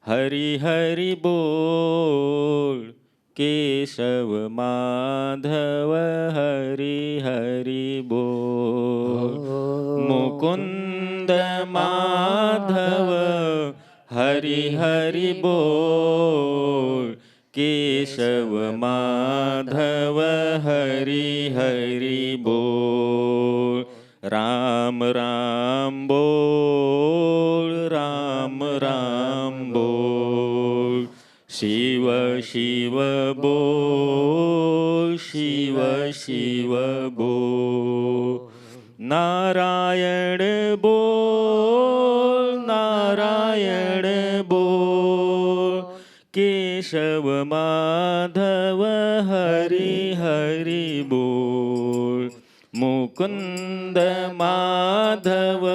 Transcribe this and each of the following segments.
હરિ હરિ બોલ. કેશવ માધવ હરિ હરિ બોલ. મુકુંદ માધવ હરિ હરિ બોલ. કેશવ માધવ હરિ હરિ બોલ. રામ રામ બોલ. રામ રામ બોલ. શિવ શિવ બોલ. શિવ શિવ બોલ. નારાયણ બોલ. નારાયણ બોલ. કેશવ માધવ હરિ હરિ બોલ. મુકુંદ માધવ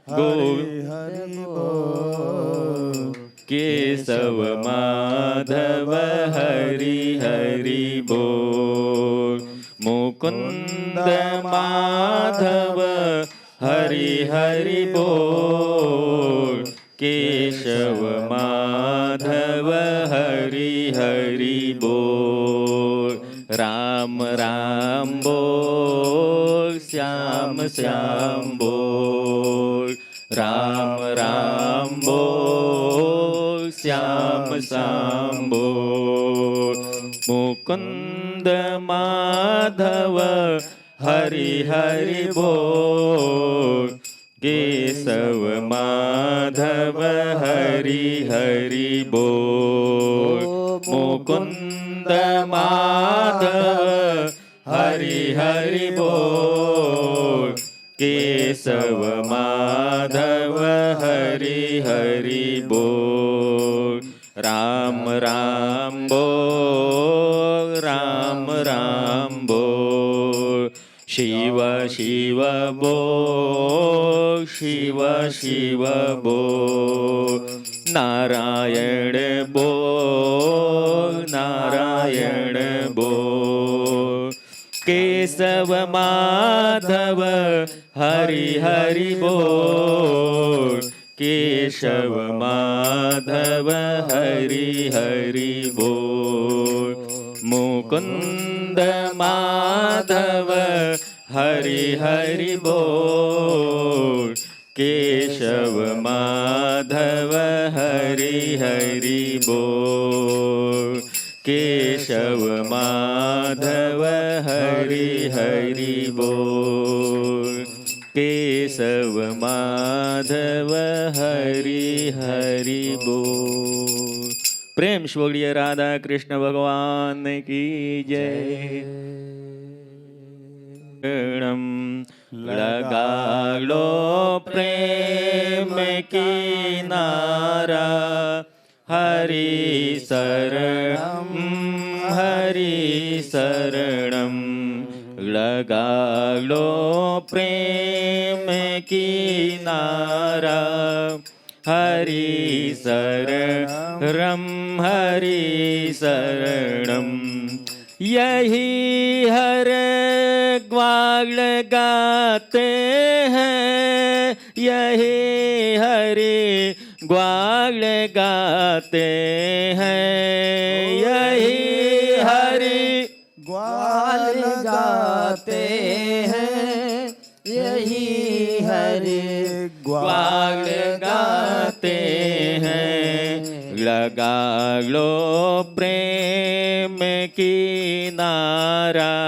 ગોવિંદ બોલ. કેશવ માધવ હરિ હરિ બોલ. મુકુંદ માધવ હરિ હરિ બોલ. કેશવ માધવ હરિ હરિ બોલ. રામ રામ બોલ. શ્યામ શ્યામ બોલ. રામ રામ બોલ. શ્યામ શ્યામ બોલ. મુકુંદ માધવ હરિ હરિ બોલ. કેશવ માધવ હરિ હરિ બોલ. મુકુંદ માધવ હરિ હરિ બોલ. કેશવ માધવ હરિ હરિ બોલ. રામ રામ બોલ. રામ રામ બોલ. શિવ શિવ બોલ. શિવ શિવ બોલ. નારાયણ બોલ. નારાયણ બોલ. કેશવ માધવ હરિ હરિ બોલ. કેશવ માધવ હરિ હરિ બોલ. મુકુંદ માધવ હરિ હરિ બોલ. કેશવ માધવ હરિ હરિ બોલ. કેશવ માધવ હરિ હરિ બોલ. કેશવ માધવ હરિ હરિ બોલ. પ્રેમ સ્વર્ગીય રાધા કૃષ્ણ ભગવાન કી જય. લગા લો પ્રેમ કી નારા. હરિ શરણમ હરિ શરણમ. લગા લો પ્રેમ કી નારા. હરિ શરણમ હરિ શરણમ. यही हर ग्वाल गाते हैं. यही हरि ग्वाल गाते हैं. यही हरि ग्वाल गाते हैं. यही हरि ग्वाल गाते हैं. लगा लो प्रेम की नारा.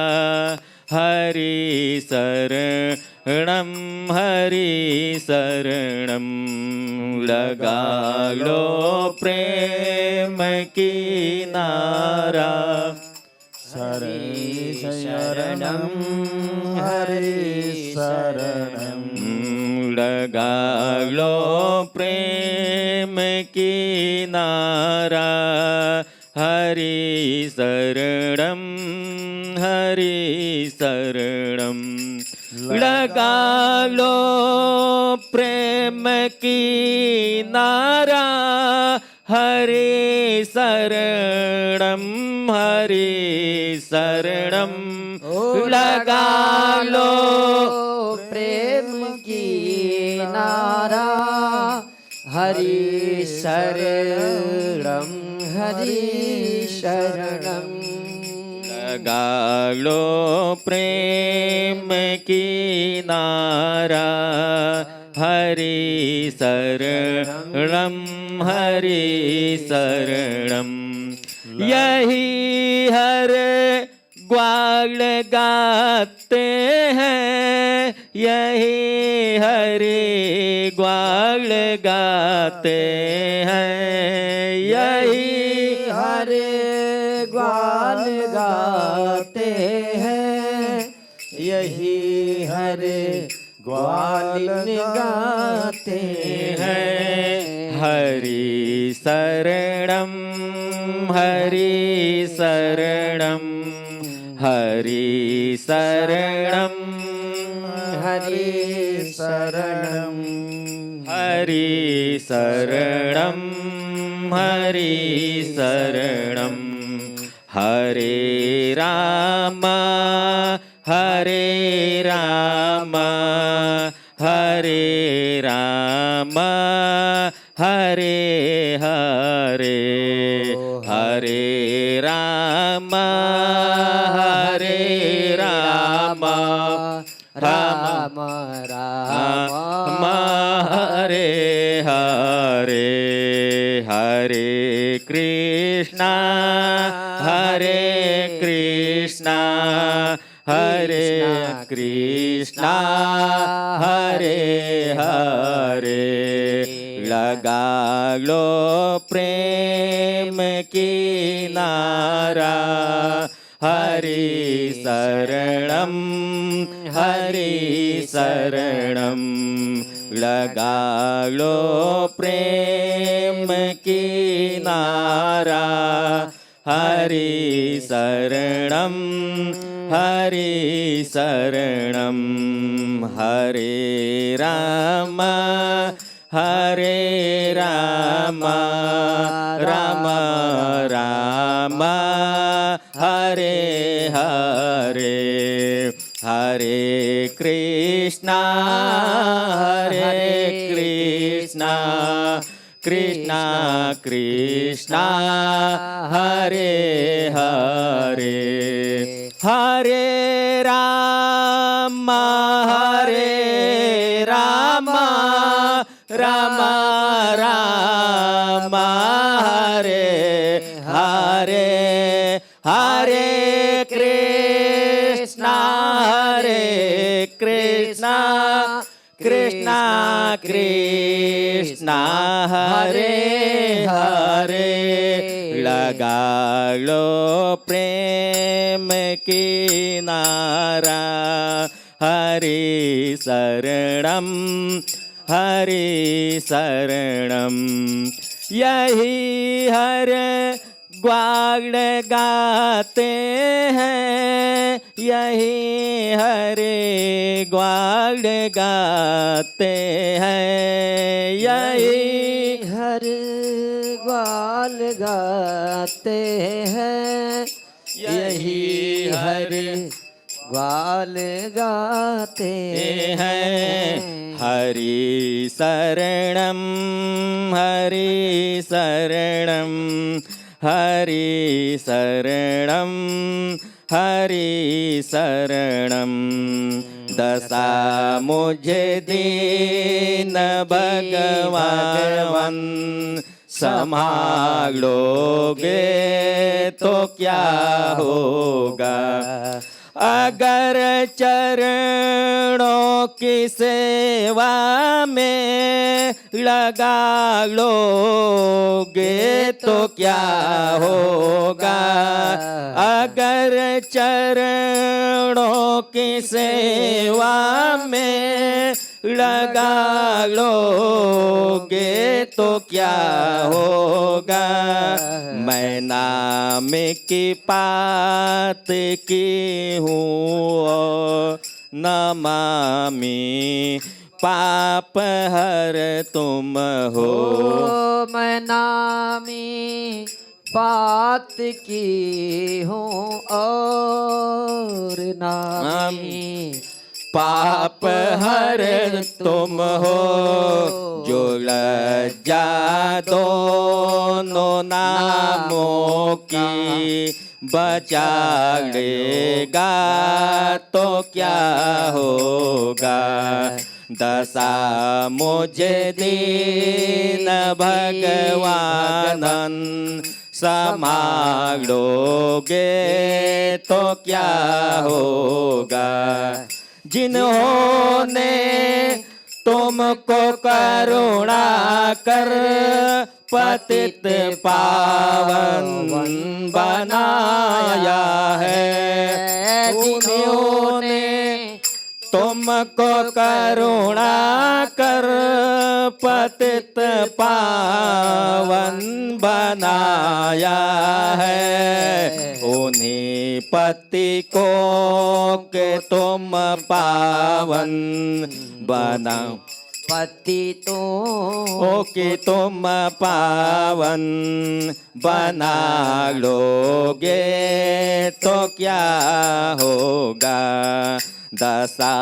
हरि शरणम हरि शरणम. लगा लो प्रेम की नारा. हरि शरणम हरि शरणम. लगा लो प्रेम की नारा. हरि शरणम हरि शरणम. लगा लो प्रेम की नारा. हरि शरणम हरि शरणम. लगा लो प्रेम की नारा. हरि शरणं हरि शरणं लगा लो प्रेम की नारा हरि शरणं हरि शरणं यही हर ग्वाल गाते हैं यही हरि ग्वाल गाते हैं यही हरे ग्वाल गाते हैं यही हरे ग्वाल गाते हैं हरि शरणं हरि शरणं हरि शरणं हरि शरणं हरि शरणं हरि शरणं हरे राम हरे राम हरे राम हरे हरे हरे राम हरे राम राम राम हरे हरे हरे कृष्णा हरे कृष्णा हरे कृष्णा हरे हरे लगा लो प्रेम की नारा हरि शरणं हरि शरणं लगा लो प्रेम की नारा हरि शरणं हरि शरणं हरे राम हरे राम राम राम हरे हरे हरे कृष्णा कृष्णा कृष्णा हरे हरे हरे राम राम राम हरे हरे हरे कृष्णा कृष्णा कृष्णा हरे हरे लगा लो प्रेम की नारा हरि शरणं हरि शरणं यही हर ग्वाल गाते हैं यही हरे ग्वाल गाते हैं यही हर ग्वाल गाते हैं यही हर ग्वाल गाते हैं हरि शरणं हरि शरणं हरि शरणं हरि शरणं दशा मुझे दीन भगवान संभालोगे तो क्या होगा अगर चरणों की सेवा में लगा लोगे तो क्या होगा अगर चरणों की सेवा में लगा लोगे तो क्या होगा मैं नाम की बात की हूँ नमामि पाप हर तुम हो मैं नामी बात की हूँ और नामी पाप हर तुम हो, जो लज्जा दोनों नामों की बचा लेगा तो क्या होगा। दशा मुझे दीन भगवान संभालोगे तो क्या होगा। जिन्होंने तुमको करुणा कर पतित पावन बनाया है, जिन्होंने तुमको करुणा कर पतित पावन बनाया है, उन्हीं पति को के तुम पावन बनाओ। पति तो कि तुम पावन बना लोगे तो क्या होगा। दशा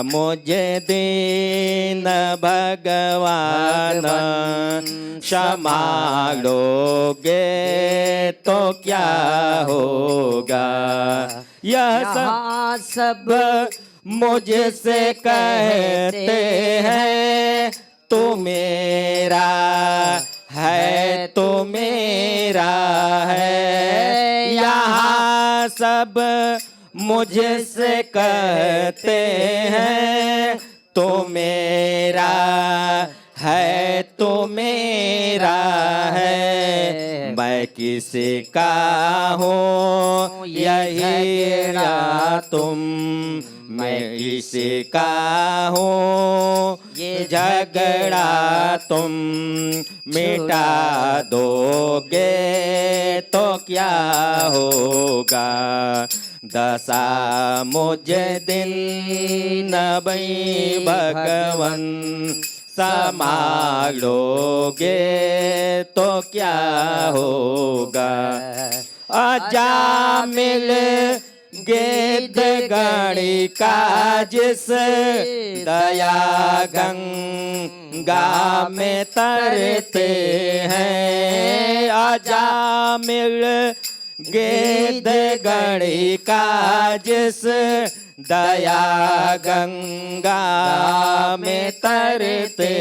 मुझे दीन भगवान क्षमा लोगे तो क्या होगा। यह सब मुझसे कहते हैं तू मेरा है, तू मेरा है। यहाँ सब मुझसे कहते हैं तू मेरा है, तू मेरा है। मैं किसी का हूँ यही तुम, मैं किसी का हूँ ये झगड़ा तुम मिटा दोगे तो क्या होगा। दशा मुझे दिन भई भगवन संभालोगे तो क्या होगा। अजामिल गेद गणी का जिस दया गंगा में तरते हैं। अजामिल गेद गणी का जिस दया गंगा में तरते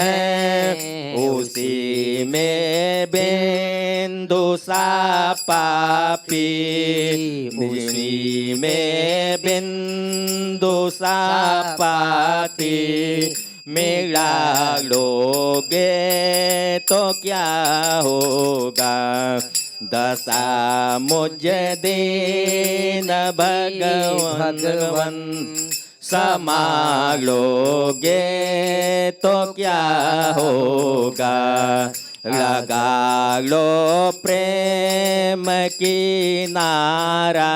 हैं, उसी में बिंदु सा पापी, उसी में बिंदु सा पापी मिला लोगे तो क्या होगा। दशा मुझे दीन भगवन संभालोगे तो क्या होगा। लगा लो प्रेम की नारा,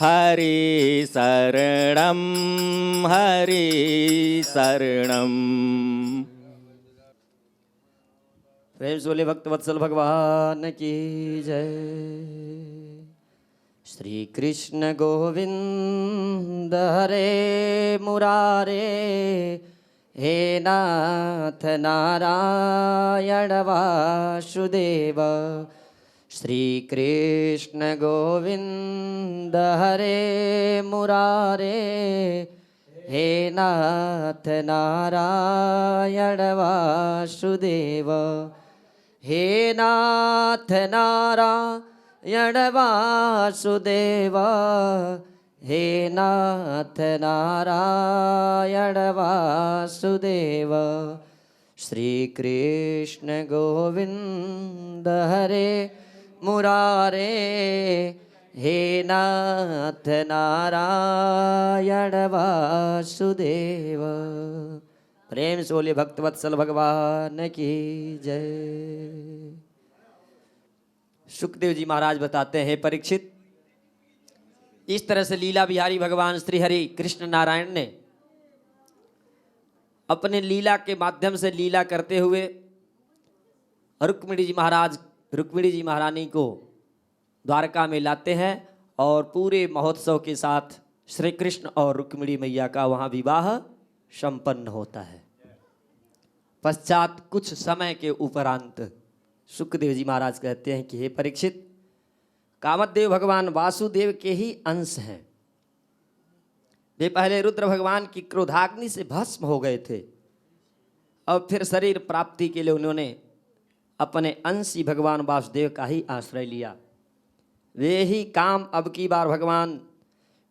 हरि शरणम हरि शरणम। प्रेम से बोले भक्त वत्सल भगवान की जय। श्री कृष्ण गोविंद हरे मुरारे, हे नाथ नारायण वासुदेव। श्री कृष्ण गोविंद हरे मुरारे, हे नाथ नारायण वासुदेव। हे नाथ नारायण वासुदेव, हे नाथ नारायण वासुदेव। श्री कृष्ण गोविंद हरे मुरारे, हे नाथ नारायण वासुदेव। प्रेम से बोलिए भक्तवत्सल भगवान की जय। सुखदेव जी महाराज बताते हैं, परीक्षित, इस तरह से लीला बिहारी भगवान श्री हरि कृष्ण नारायण ने अपने लीला के माध्यम से लीला करते हुए रुक्मिणी जी महाराज, रुक्मिणी जी महारानी को द्वारका में लाते हैं और पूरे महोत्सव के साथ श्री कृष्ण और रुक्मिणी मैया का वहाँ विवाह संपन्न होता है। पश्चात कुछ समय के उपरांत सुखदेव जी महाराज कहते हैं कि हे परीक्षित, कामदेव भगवान वासुदेव के ही अंश हैं। वे पहले रुद्र भगवान की क्रोधाग्नि से भस्म हो गए थे और फिर शरीर प्राप्ति के लिए उन्होंने अपने अंशी भगवान वासुदेव का ही आश्रय लिया। वे ही काम अब की बार भगवान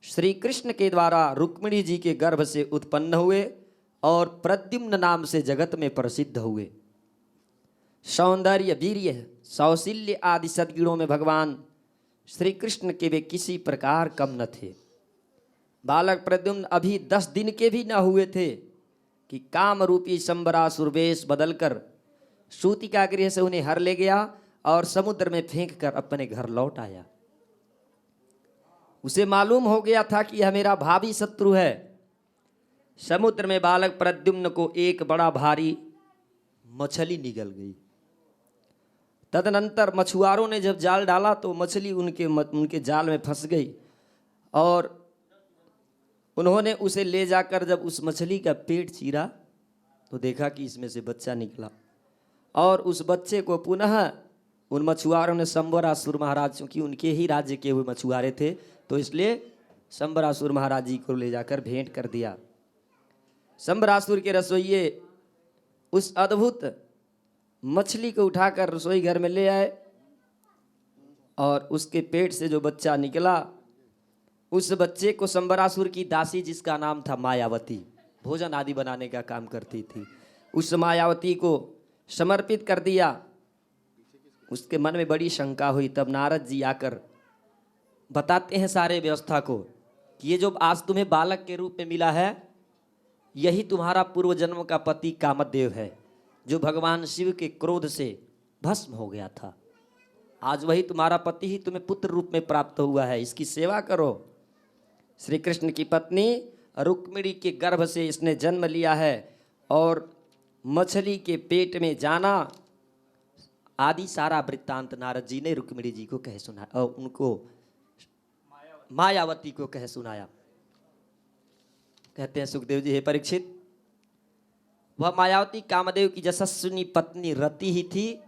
श्री कृष्ण के द्वारा रुक्मिणी जी के गर्भ से उत्पन्न हुए और प्रद्युम्न नाम से जगत में प्रसिद्ध हुए। सौंदर्य, वीर्य, सौशील्य आदि सद्गुणों में भगवान श्री कृष्ण के वे किसी प्रकार कम न थे। बालक प्रद्युम्न अभी 10 दिन के भी न हुए थे कि काम रूपी शंबरासुर वेश बदलकर सूतिका गृह से उन्हें हर ले गया और समुद्र में फेंक कर अपने घर लौट आया। उसे मालूम हो गया था कि यह मेरा भावी शत्रु है। समुद्र में बालक प्रद्युम्न को एक बड़ा भारी मछली निगल गई। तदनंतर मछुआरों ने जब जाल डाला तो मछली उनके जाल में फंस गई और उन्होंने उसे ले जाकर जब उस मछली का पेट चीरा तो देखा कि इसमें से बच्चा निकला और उस बच्चे को पुनः उन मछुआरों ने शंबरासुर महाराज, क्योंकि उनके ही राज्य के हुए मछुआरे थे तो इसलिए शंबरासुर महाराज जी को ले जाकर भेंट कर दिया। शंबरासुर के रसोइये उस अद्भुत मछली को उठाकर रसोई घर में ले आए और उसके पेट से जो बच्चा निकला उस बच्चे को शंबरासुर की दासी, जिसका नाम था मायावती, भोजन आदि बनाने का काम करती थी, उस मायावती को समर्पित कर दिया। उसके मन में बड़ी शंका हुई। तब नारद जी आकर बताते हैं सारे व्यवस्था को कि ये जो आज तुम्हें बालक के रूप में मिला है यही तुम्हारा पूर्व जन्म का पति कामदेव है, जो भगवान शिव के क्रोध से भस्म हो गया था। आज वही तुम्हारा पति ही तुम्हें पुत्र रूप में प्राप्त हुआ है, इसकी सेवा करो। श्री कृष्ण की पत्नी रुक्मिणी के गर्भ से इसने जन्म लिया है और मछली के पेट में जाना आदि सारा वृत्तांत नारद जी ने रुक्मिणी जी को कह सुनाया और उनको मायावती को कह सुनाया। कहते हैं सुखदेव जी, हे परीक्षित, वह मायावती कामदेव की यशस्विनी पत्नी रति ही थी,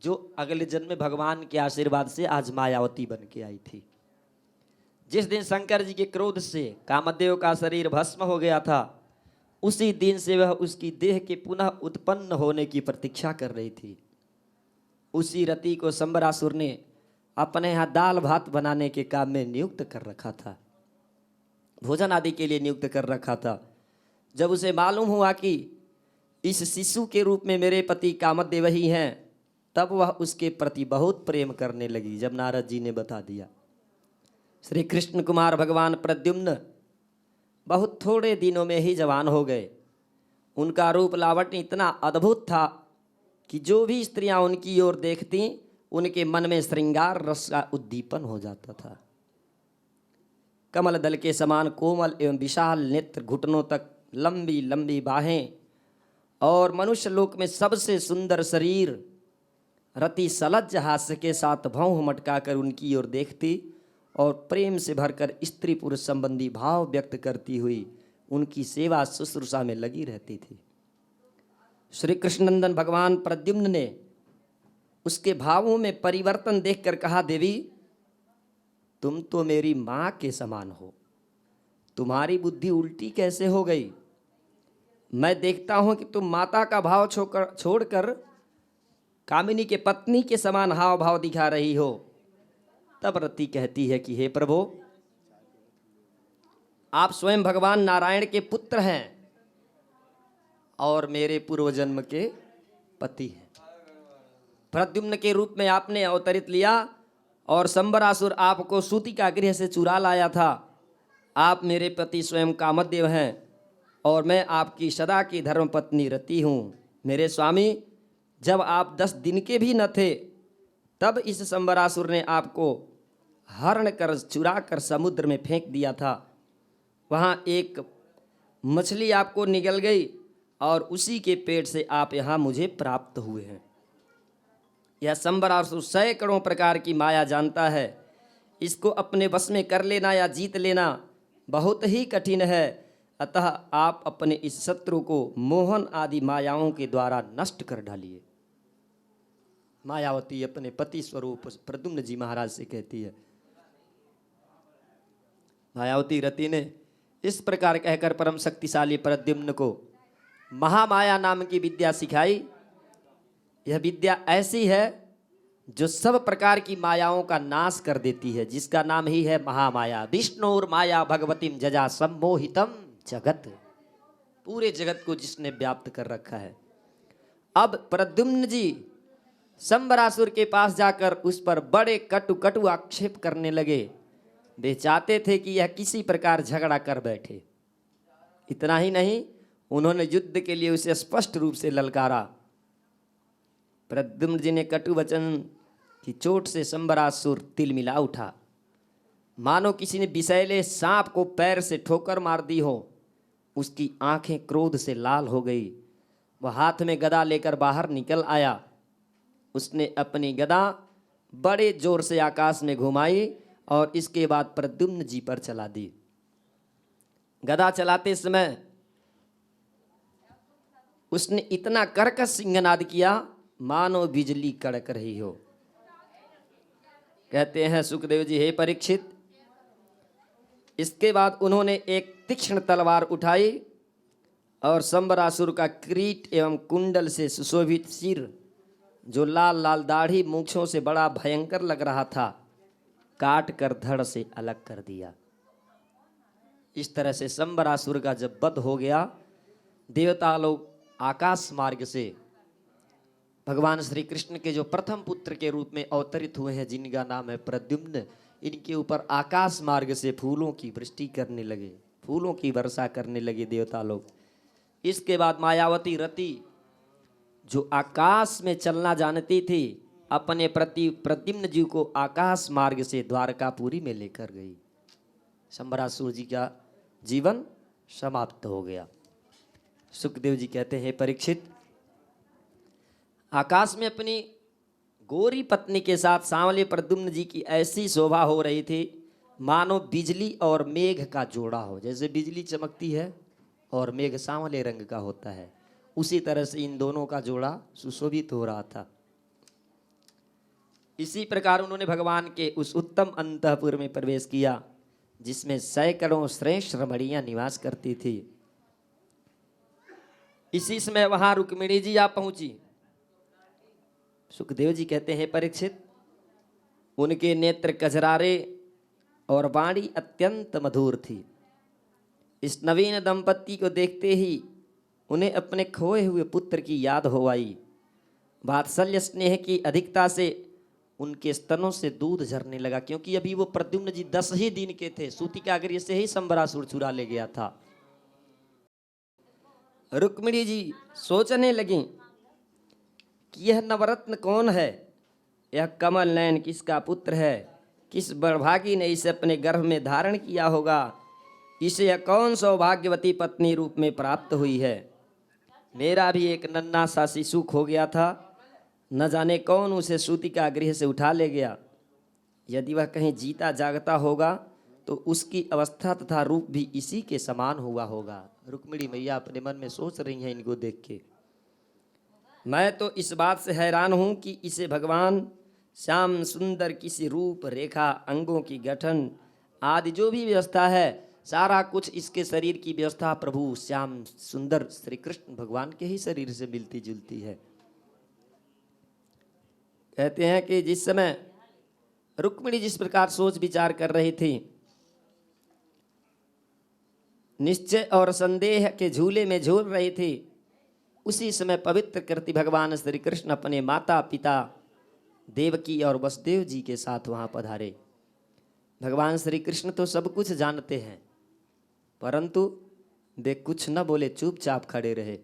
जो अगले जन्म में भगवान के आशीर्वाद से आज मायावती बन के आई थी। जिस दिन शंकर जी के क्रोध से कामदेव का शरीर भस्म हो गया था उसी दिन से वह उसकी देह के पुनः उत्पन्न होने की प्रतीक्षा कर रही थी। उसी रति को शंबरासुर ने अपने यहाँ दाल भात बनाने के काम में नियुक्त कर रखा था, भोजन आदि के लिए नियुक्त कर रखा था। जब उसे मालूम हुआ कि इस शिशु के रूप में मेरे पति कामदेव ही हैं, तब वह उसके प्रति बहुत प्रेम करने लगी। जब नारद जी ने बता दिया, श्री कृष्ण कुमार भगवान प्रद्युम्न बहुत थोड़े दिनों में ही जवान हो गए। उनका रूप लावण्य इतना अद्भुत था कि जो भी स्त्रियां उनकी ओर देखती उनके मन में श्रृंगार रस का उद्दीपन हो जाता था। कमल दल के समान कोमल एवं विशाल नेत्र, घुटनों तक लंबी लंबी बाहें और मनुष्य लोक में सबसे सुंदर शरीर, रति सलज्ज हास्य के साथ भौं मटकाकर उनकी ओर देखती और प्रेम से भरकर स्त्री पुरुष संबंधी भाव व्यक्त करती हुई उनकी सेवा शुश्रूषा में लगी रहती थी। श्री कृष्णनंदन भगवान प्रद्युम्न ने उसके भावों में परिवर्तन देखकर कहा, देवी तुम तो मेरी माँ के समान हो, तुम्हारी बुद्धि उल्टी कैसे हो गई? मैं देखता हूं कि तुम माता का भाव छोड़कर कामिनी के पत्नी के समान हाव भाव दिखा रही हो। तब रति कहती है कि हे प्रभु, आप स्वयं भगवान नारायण के पुत्र हैं और मेरे पूर्व जन्म के पति हैं। प्रद्युम्न के रूप में आपने अवतरित लिया और शंबरासुर आपको सूतिका गृह से चुरा लाया था। आप मेरे पति स्वयं कामदेव हैं और मैं आपकी सदा की धर्मपत्नी रति हूँ। मेरे स्वामी, जब आप 10 दिन के भी न थे तब इस शंबरासुर ने आपको हरण कर चुरा कर समुद्र में फेंक दिया था। वहाँ एक मछली आपको निगल गई और उसी के पेट से आप यहाँ मुझे प्राप्त हुए हैं। यह शंबरासुर सैकड़ों प्रकार की माया जानता है, इसको अपने वश में कर लेना या जीत लेना बहुत ही कठिन है। अतः आप अपने इस शत्रु को मोहन आदि मायाओं के द्वारा नष्ट कर डालिए। मायावती अपने पति स्वरूप प्रद्युम्न जी महाराज से कहती है। मायावती रति ने इस प्रकार कहकर परम शक्तिशाली प्रद्युम्न को महामाया नाम की विद्या सिखाई। यह विद्या ऐसी है जो सब प्रकार की मायाओं का नाश कर देती है, जिसका नाम ही है महामाया। विष्णुर माया भगवतीम जजा सम्मोहितम जगत, पूरे जगत को जिसने व्याप्त कर रखा है। अब प्रद्युम्न जी शंबरासुर के पास जाकर उस पर बड़े कटु कटु आक्षेप करने लगे। वे चाहते थे कि यह किसी प्रकार झगड़ा कर बैठे। इतना ही नहीं, उन्होंने युद्ध के लिए उसे स्पष्ट रूप से ललकारा। प्रद्युम्न जी ने कटु वचन की चोट से शंबरासुर तिलमिला उठा, मानो किसी ने विषैले सांप को पैर से ठोकर मार दी हो। उसकी आंखें क्रोध से लाल हो गई। वह हाथ में गदा लेकर बाहर निकल आया। उसने अपनी गदा बड़े जोर से आकाश में घुमाई और इसके बाद प्रद्युम्न जी पर चला दी। गदा चलाते समय उसने इतना कर्कश सिंहनाद किया मानो बिजली कड़क रही हो। कहते हैं सुखदेव जी, हे परीक्षित, इसके बाद उन्होंने एक तीक्ष्ण तलवार उठाई और शंबरासुर का किरीट एवं कुंडल से सुशोभित सिर, जो लाल लाल दाढ़ी मूंछों से बड़ा भयंकर लग रहा था, काट कर धड़ से अलग कर दिया। इस तरह से शंबरासुर का जब वध हो गया, देवता लोग आकाश मार्ग से भगवान श्री कृष्ण के जो प्रथम पुत्र के रूप में अवतरित हुए हैं, जिनका नाम है प्रद्युम्न, इनके ऊपर आकाश मार्ग से फूलों की वृष्टि करने लगे, फूलों की वर्षा करने लगे देवता लोग। इसके बाद मायावती रति, जो आकाश में चलना जानती थी, अपने प्रति प्रद्युम्न जी को आकाश मार्ग से द्वारकापुरी में लेकर गई। शंबरासुर जी का जीवन समाप्त हो गया। सुखदेव जी कहते हैं, परीक्षित, आकाश में अपनी गोरी पत्नी के साथ सांवले प्रद्युम्न जी की ऐसी शोभा हो रही थी मानो बिजली और मेघ का जोड़ा हो। जैसे बिजली चमकती है और मेघ सांवले रंग का होता है, उसी तरह से इन दोनों का जोड़ा सुशोभित हो रहा था। इसी प्रकार उन्होंने भगवान के उस उत्तम अंतःपुर में प्रवेश किया, जिसमें सैकड़ों श्रेष्ठ रमणियां निवास करती थी। इसी समय वहां रुक्मिणी जी आ पहुंची। सुखदेव जी कहते हैं, परीक्षित, उनके नेत्र कजरारे और वाणी अत्यंत मधुर थी। इस नवीन दंपति को देखते ही उन्हें अपने खोए हुए पुत्र की याद हो आई। वात्सल्य स्नेह की अधिकता से उनके स्तनों से दूध झरने लगा, क्योंकि अभी वो प्रद्युम्न जी 10 ही दिन के थे। सूतिका गृह से ही शंबरासुर चुरा ले गया था। रुक्मिणी जी सोचने लगी कि यह नवरत्न कौन है, यह कमल नयन किसका पुत्र है, किस बड़भागी ने इसे अपने गर्भ में धारण किया होगा, इसे यह कौन सौभाग्यवती पत्नी रूप में प्राप्त हुई है। मेरा भी एक नन्हा सा शिशु खो गया था, न जाने कौन उसे सूतिका गृह से उठा ले गया। यदि वह कहीं जीता जागता होगा तो उसकी अवस्था तथा रूप भी इसी के समान हुआ होगा। रुक्मिणी मैया अपने मन में सोच रही हैं इनको देख के। मैं तो इस बात से हैरान हूँ कि इसे भगवान श्याम सुंदर किसी रूप रेखा, अंगों की गठन आदि जो भी व्यवस्था है, सारा कुछ इसके शरीर की व्यवस्था प्रभु श्याम सुंदर श्री कृष्ण भगवान के ही शरीर से मिलती जुलती है। कहते हैं कि जिस समय रुक्मिणी जिस प्रकार सोच विचार कर रही थी, निश्चय और संदेह के झूले में झूल रही थी, उसी समय पवित्र कृति भगवान श्री कृष्ण अपने माता पिता देवकी और वसुदेव जी के साथ वहां पधारे। भगवान श्री कृष्ण तो सब कुछ जानते हैं, परंतु वे कुछ न बोले, चुपचाप खड़े रहे।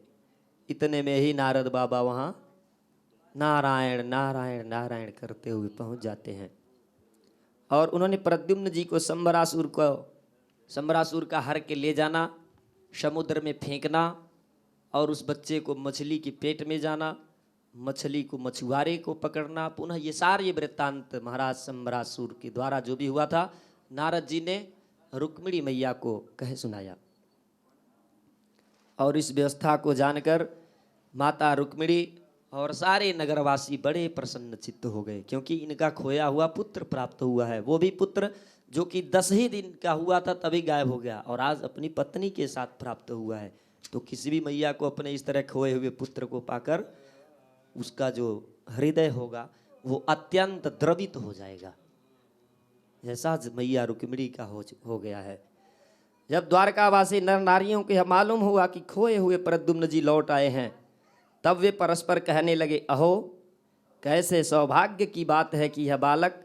इतने में ही नारद बाबा वहां नारायण नारायण नारायण करते हुए पहुंच जाते हैं और उन्होंने प्रद्युम्न जी को शंबरासुर का हर के ले जाना, समुद्र में फेंकना और उस बच्चे को मछली के पेट में जाना, मछली को मछुआरे को पकड़ना, पुनः ये सारे वृत्तांत महाराज शंबरासुर के द्वारा जो भी हुआ था, नारद जी ने रुक्मिणी मैया को कह सुनाया। और इस व्यवस्था को जानकर माता रुक्मिणी और सारे नगरवासी बड़े प्रसन्न चित्त हो गए, क्योंकि इनका खोया हुआ पुत्र प्राप्त हुआ है। वो भी पुत्र जो कि 10 ही दिन का हुआ था तभी गायब हो गया, और आज अपनी पत्नी के साथ प्राप्त हुआ है। तो किसी भी मैया को अपने इस तरह खोए हुए पुत्र को पाकर उसका जो हृदय होगा वो अत्यंत द्रवित हो जाएगा, जैसा मैया रुक्मिणी का हो गया है। जब द्वारकावासी नर नारियों को यह मालूम हुआ कि खोए हुए प्रद्युम्न जी लौट आए हैं, तब वे परस्पर कहने लगे, अहो कैसे सौभाग्य की बात है कि यह बालक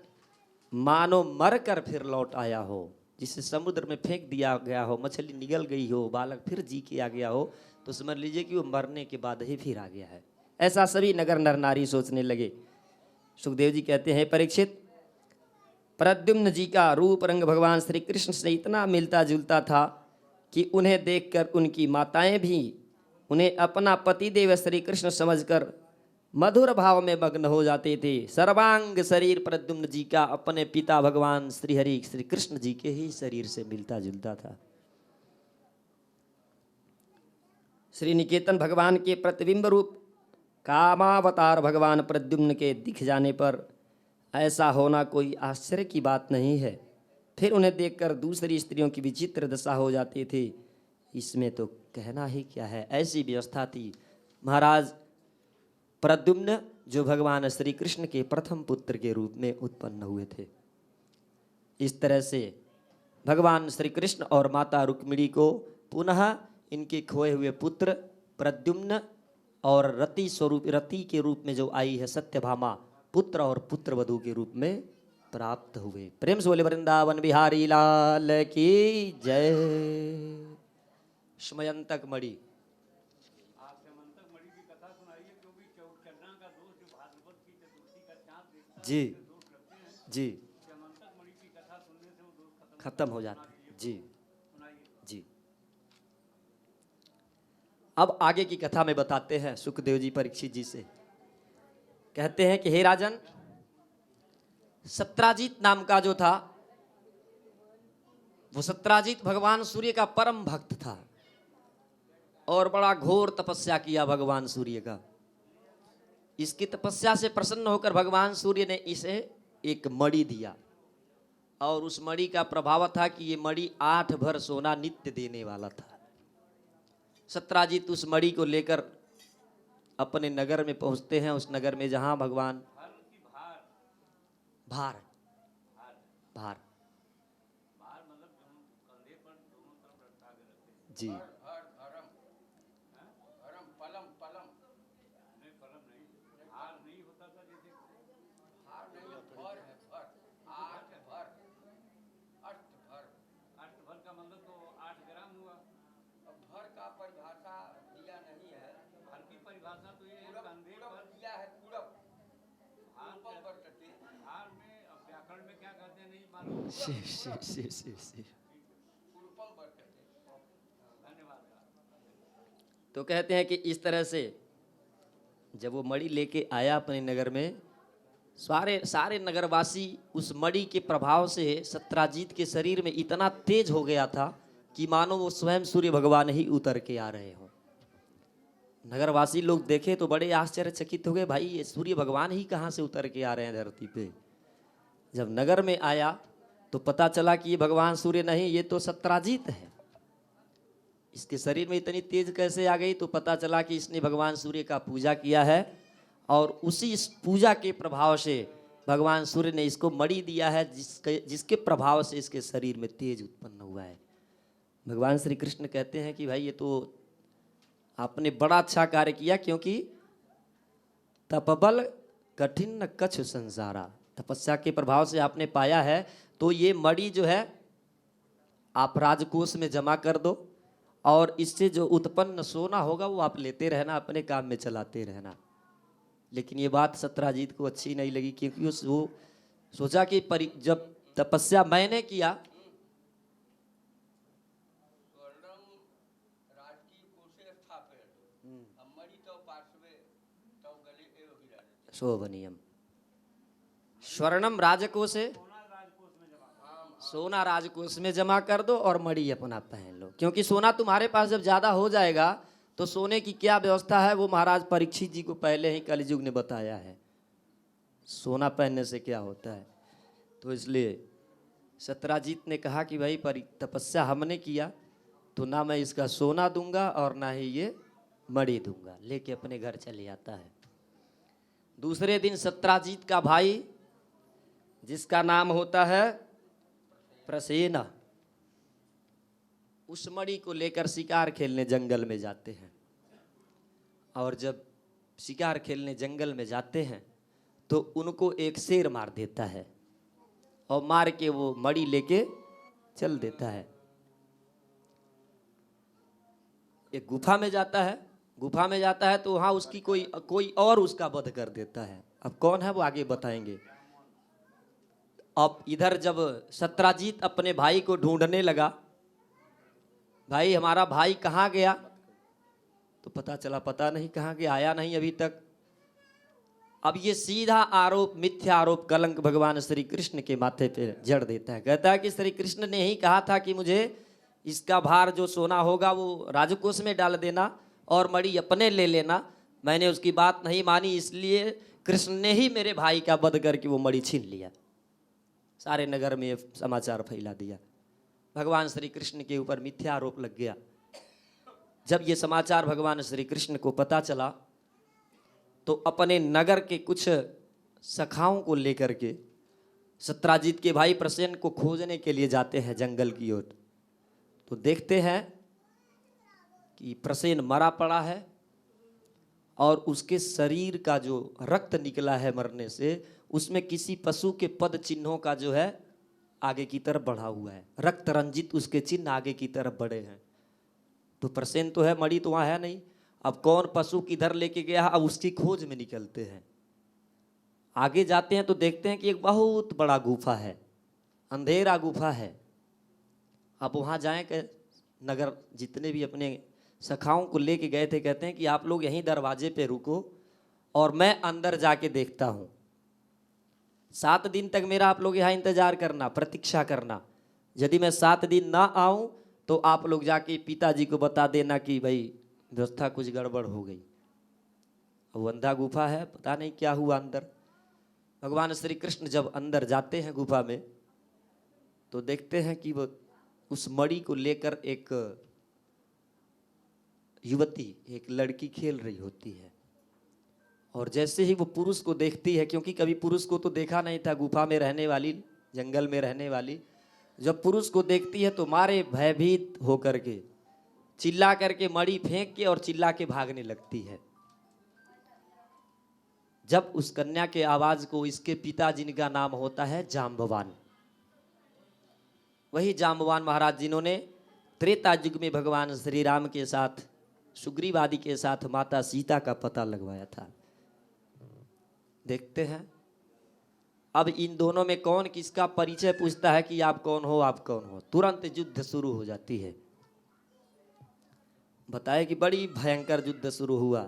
मानो मर कर फिर लौट आया हो। जिसे समुद्र में फेंक दिया गया हो, मछली निगल गई हो, बालक फिर जी के आ गया हो, तो समझ लीजिए कि वो मरने के बाद ही फिर आ गया है। ऐसा सभी नगर नर नारी सोचने लगे। सुखदेव जी कहते हैं, परीक्षित, प्रद्युम्न जी का रूप रंग भगवान श्री कृष्ण से इतना मिलता जुलता था कि उन्हें देखकर उनकी माताएं भी उन्हें अपना पतिदेव श्री कृष्ण समझकर मधुर भाव में मग्न हो जाते थे। सर्वांग शरीर प्रद्युम्न जी का अपने पिता भगवान श्री हरि श्री कृष्ण जी के ही शरीर से मिलता जुलता था। श्री निकेतन भगवान के प्रतिबिंब रूप कामावतार भगवान प्रद्युम्न के दिख जाने पर ऐसा होना कोई आश्चर्य की बात नहीं है। फिर उन्हें देखकर दूसरी स्त्रियों की विचित्र दशा हो जाती थी, इसमें तो कहना ही क्या है। ऐसी व्यवस्था थी। महाराज प्रद्युम्न जो भगवान श्री कृष्ण के प्रथम पुत्र के रूप में उत्पन्न हुए थे। इस तरह से भगवान श्री कृष्ण और माता रुक्मिणी को पुनः इनके खोए हुए पुत्र प्रद्युम्न और रति स्वरूप रति के रूप में जो आई है सत्यभामा, पुत्र और पुत्र वधू के रूप में प्राप्त हुए। प्रेम से बोले वृंदावन बिहारी लाल की जय। श्मयंतक मणि, जी जी खत्म हो जाती जी जी। अब आगे की कथा में बताते हैं। सुखदेव जी परीक्षित जी से कहते हैं कि हे राजन, सत्राजित नाम का जो था वो सत्राजित भगवान सूर्य का परम भक्त था और बड़ा घोर तपस्या किया भगवान सूर्य का। इसकी तपस्या से प्रसन्न होकर भगवान सूर्य ने इसे एक मणि दिया, और उस मणि का प्रभाव था कि ये मणि 8 भर सोना नित्य देने वाला था। सत्राजित उस मणि को लेकर अपने नगर में पहुंचते हैं, उस नगर में जहां भगवान भार भार जी तो कहते हैं कि इस तरह से जब वो मणि लेके आया अपने नगर में, सारे नगरवासी उस मणि के प्रभाव से सत्राजित के शरीर में इतना तेज हो गया था कि मानो वो स्वयं सूर्य भगवान ही उतर के आ रहे हों। नगरवासी लोग देखे तो बड़े आश्चर्यचकित हो गए, भाई ये सूर्य भगवान ही कहाँ से उतर के आ रहे हैं धरती पे। जब नगर में आया तो पता चला कि ये भगवान सूर्य नहीं, ये तो सत्राजित है। इसके शरीर में इतनी तेज कैसे आ गई, तो पता चला कि इसने भगवान सूर्य का पूजा किया है, और उसी इस पूजा के प्रभाव से भगवान सूर्य ने इसको मणि दिया है, जिसके प्रभाव से इसके शरीर में तेज उत्पन्न हुआ है। भगवान श्री कृष्ण कहते हैं कि भाई ये तो आपने बड़ा अच्छा कार्य किया, क्योंकि तपबल कठिन न कछु संसारा, तपस्या के प्रभाव से आपने पाया है। तो ये मणि जो है आप राजकोष में जमा कर दो, और इससे जो उत्पन्न सोना होगा वो आप लेते रहना, अपने काम में चलाते रहना। लेकिन ये बात सत्राजित को अच्छी नहीं लगी, क्योंकि वो सोचा कि जब तपस्या मैंने किया शोभनीयम। स्वर्णम राजकोषे, सोना राजकोष में जमा कर दो और मणि अपना पहन लो, क्योंकि सोना तुम्हारे पास जब ज्यादा हो जाएगा तो सोने की क्या व्यवस्था है वो महाराज परीक्षित जी को पहले ही कलयुग ने बताया है, सोना पहनने से क्या होता है। तो इसलिए सत्यराजीत ने कहा कि भाई तपस्या हमने किया तो ना मैं इसका सोना दूंगा और ना ही ये मणि दूंगा, लेके अपने घर चले आता है। दूसरे दिन सत्यराजीत का भाई जिसका नाम होता है प्रसेना, उस मणि को लेकर शिकार खेलने जंगल में जाते हैं। और जब शिकार खेलने जंगल में जाते हैं तो उनको एक शेर मार देता है और मार के वो मणि लेके चल देता है। एक गुफा में जाता है, गुफा में जाता है तो वहां उसकी कोई और उसका वध कर देता है। अब कौन है वो आगे बताएंगे। अब इधर जब सत्यराजीत अपने भाई को ढूंढने लगा, भाई हमारा भाई कहाँ गया, तो पता चला पता नहीं कहाँ गया, आया नहीं अभी तक। अब ये सीधा आरोप, मिथ्या आरोप, कलंक भगवान श्री कृष्ण के माथे पे जड़ देता है। कहता है कि श्री कृष्ण ने ही कहा था कि मुझे इसका भार जो सोना होगा वो राजकोष में डाल देना और मणि अपने ले लेना। मैंने उसकी बात नहीं मानी, इसलिए कृष्ण ने ही मेरे भाई का वध करके वो मणि छीन लिया। सारे नगर में समाचार फैला दिया, भगवान श्री कृष्ण के ऊपर मिथ्या आरोप लग गया। जब ये समाचार भगवान श्री कृष्ण को पता चला तो अपने नगर के कुछ सखाओं को लेकर के सत्यराजीत के भाई प्रसेन को खोजने के लिए जाते हैं जंगल की ओर। तो देखते हैं कि प्रसेन मरा पड़ा है और उसके शरीर का जो रक्त निकला है मरने से, उसमें किसी पशु के पद चिन्हों का जो है आगे की तरफ बढ़ा हुआ है, रक्त रंजित उसके चिन्ह आगे की तरफ बढ़े हैं। तो प्रसेन तो है, मणि तो वहाँ है नहीं। अब कौन पशु किधर लेके गया, अब उसकी खोज में निकलते हैं। आगे जाते हैं तो देखते हैं कि एक बहुत बड़ा गुफा है, अंधेरा गुफा है। अब वहाँ जाएं कि नगर जितने भी अपने सखाओं को लेके गए थे, कहते हैं कि आप लोग यहीं दरवाजे पे रुको और मैं अंदर जाके देखता हूँ। 7 दिन तक मेरा आप लोग यहाँ इंतजार करना, प्रतीक्षा करना। यदि मैं 7 दिन ना आऊँ तो आप लोग जाके पिताजी को बता देना कि भाई व्यवस्था कुछ गड़बड़ हो गई। वो अंधा गुफा है, पता नहीं क्या हुआ अंदर। भगवान श्री कृष्ण जब अंदर जाते हैं गुफा में तो देखते हैं कि वो उस मणि को लेकर एक युवती, एक लड़की खेल रही होती है। और जैसे ही वो पुरुष को देखती है, क्योंकि कभी पुरुष को तो देखा नहीं था, गुफा में रहने वाली, जंगल में रहने वाली, जब पुरुष को देखती है तो मारे भयभीत होकर के चिल्ला करके मणि फेंक के और चिल्ला के भागने लगती है। जब उस कन्या के आवाज को इसके पिता जिनका नाम होता है जाम्बवान, वही जाम्बवान महाराज जिन्होंने त्रेता युग में भगवान श्री राम के साथ, सुग्रीव आदि के साथ माता सीता का पता लगवाया था। देखते हैं अब इन दोनों में कौन किसका परिचय पूछता है कि आप कौन हो, आप कौन हो। तुरंत युद्ध शुरू हो जाती है। बताए कि बड़ी भयंकर युद्ध शुरू हुआ।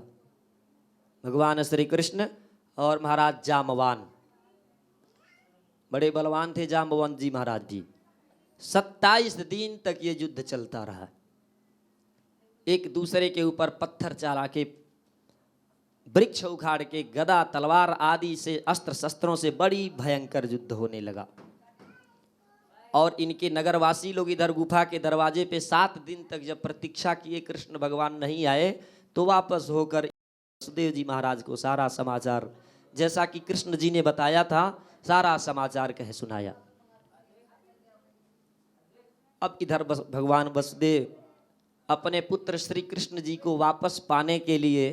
भगवान श्री कृष्ण और महाराज जाम्बवान, बड़े बलवान थे जाम्बवान जी महाराज जी। 27 दिन तक ये युद्ध चलता रहा। एक दूसरे के ऊपर पत्थर चला के, वृक्ष उखाड़ के, गदा तलवार आदि से, अस्त्र शस्त्रों से बड़ी भयंकर युद्ध होने लगा। और इनके नगरवासी लोग इधर गुफा के दरवाजे पे 7 दिन तक जब प्रतीक्षा किए, कृष्ण भगवान नहीं आए, तो वापस होकर वसुदेव जी महाराज को सारा समाचार, जैसा कि कृष्ण जी ने बताया था, सारा समाचार कह सुनाया। अब इधर भगवान वसुदेव अपने पुत्र श्री कृष्ण जी को वापस पाने के लिए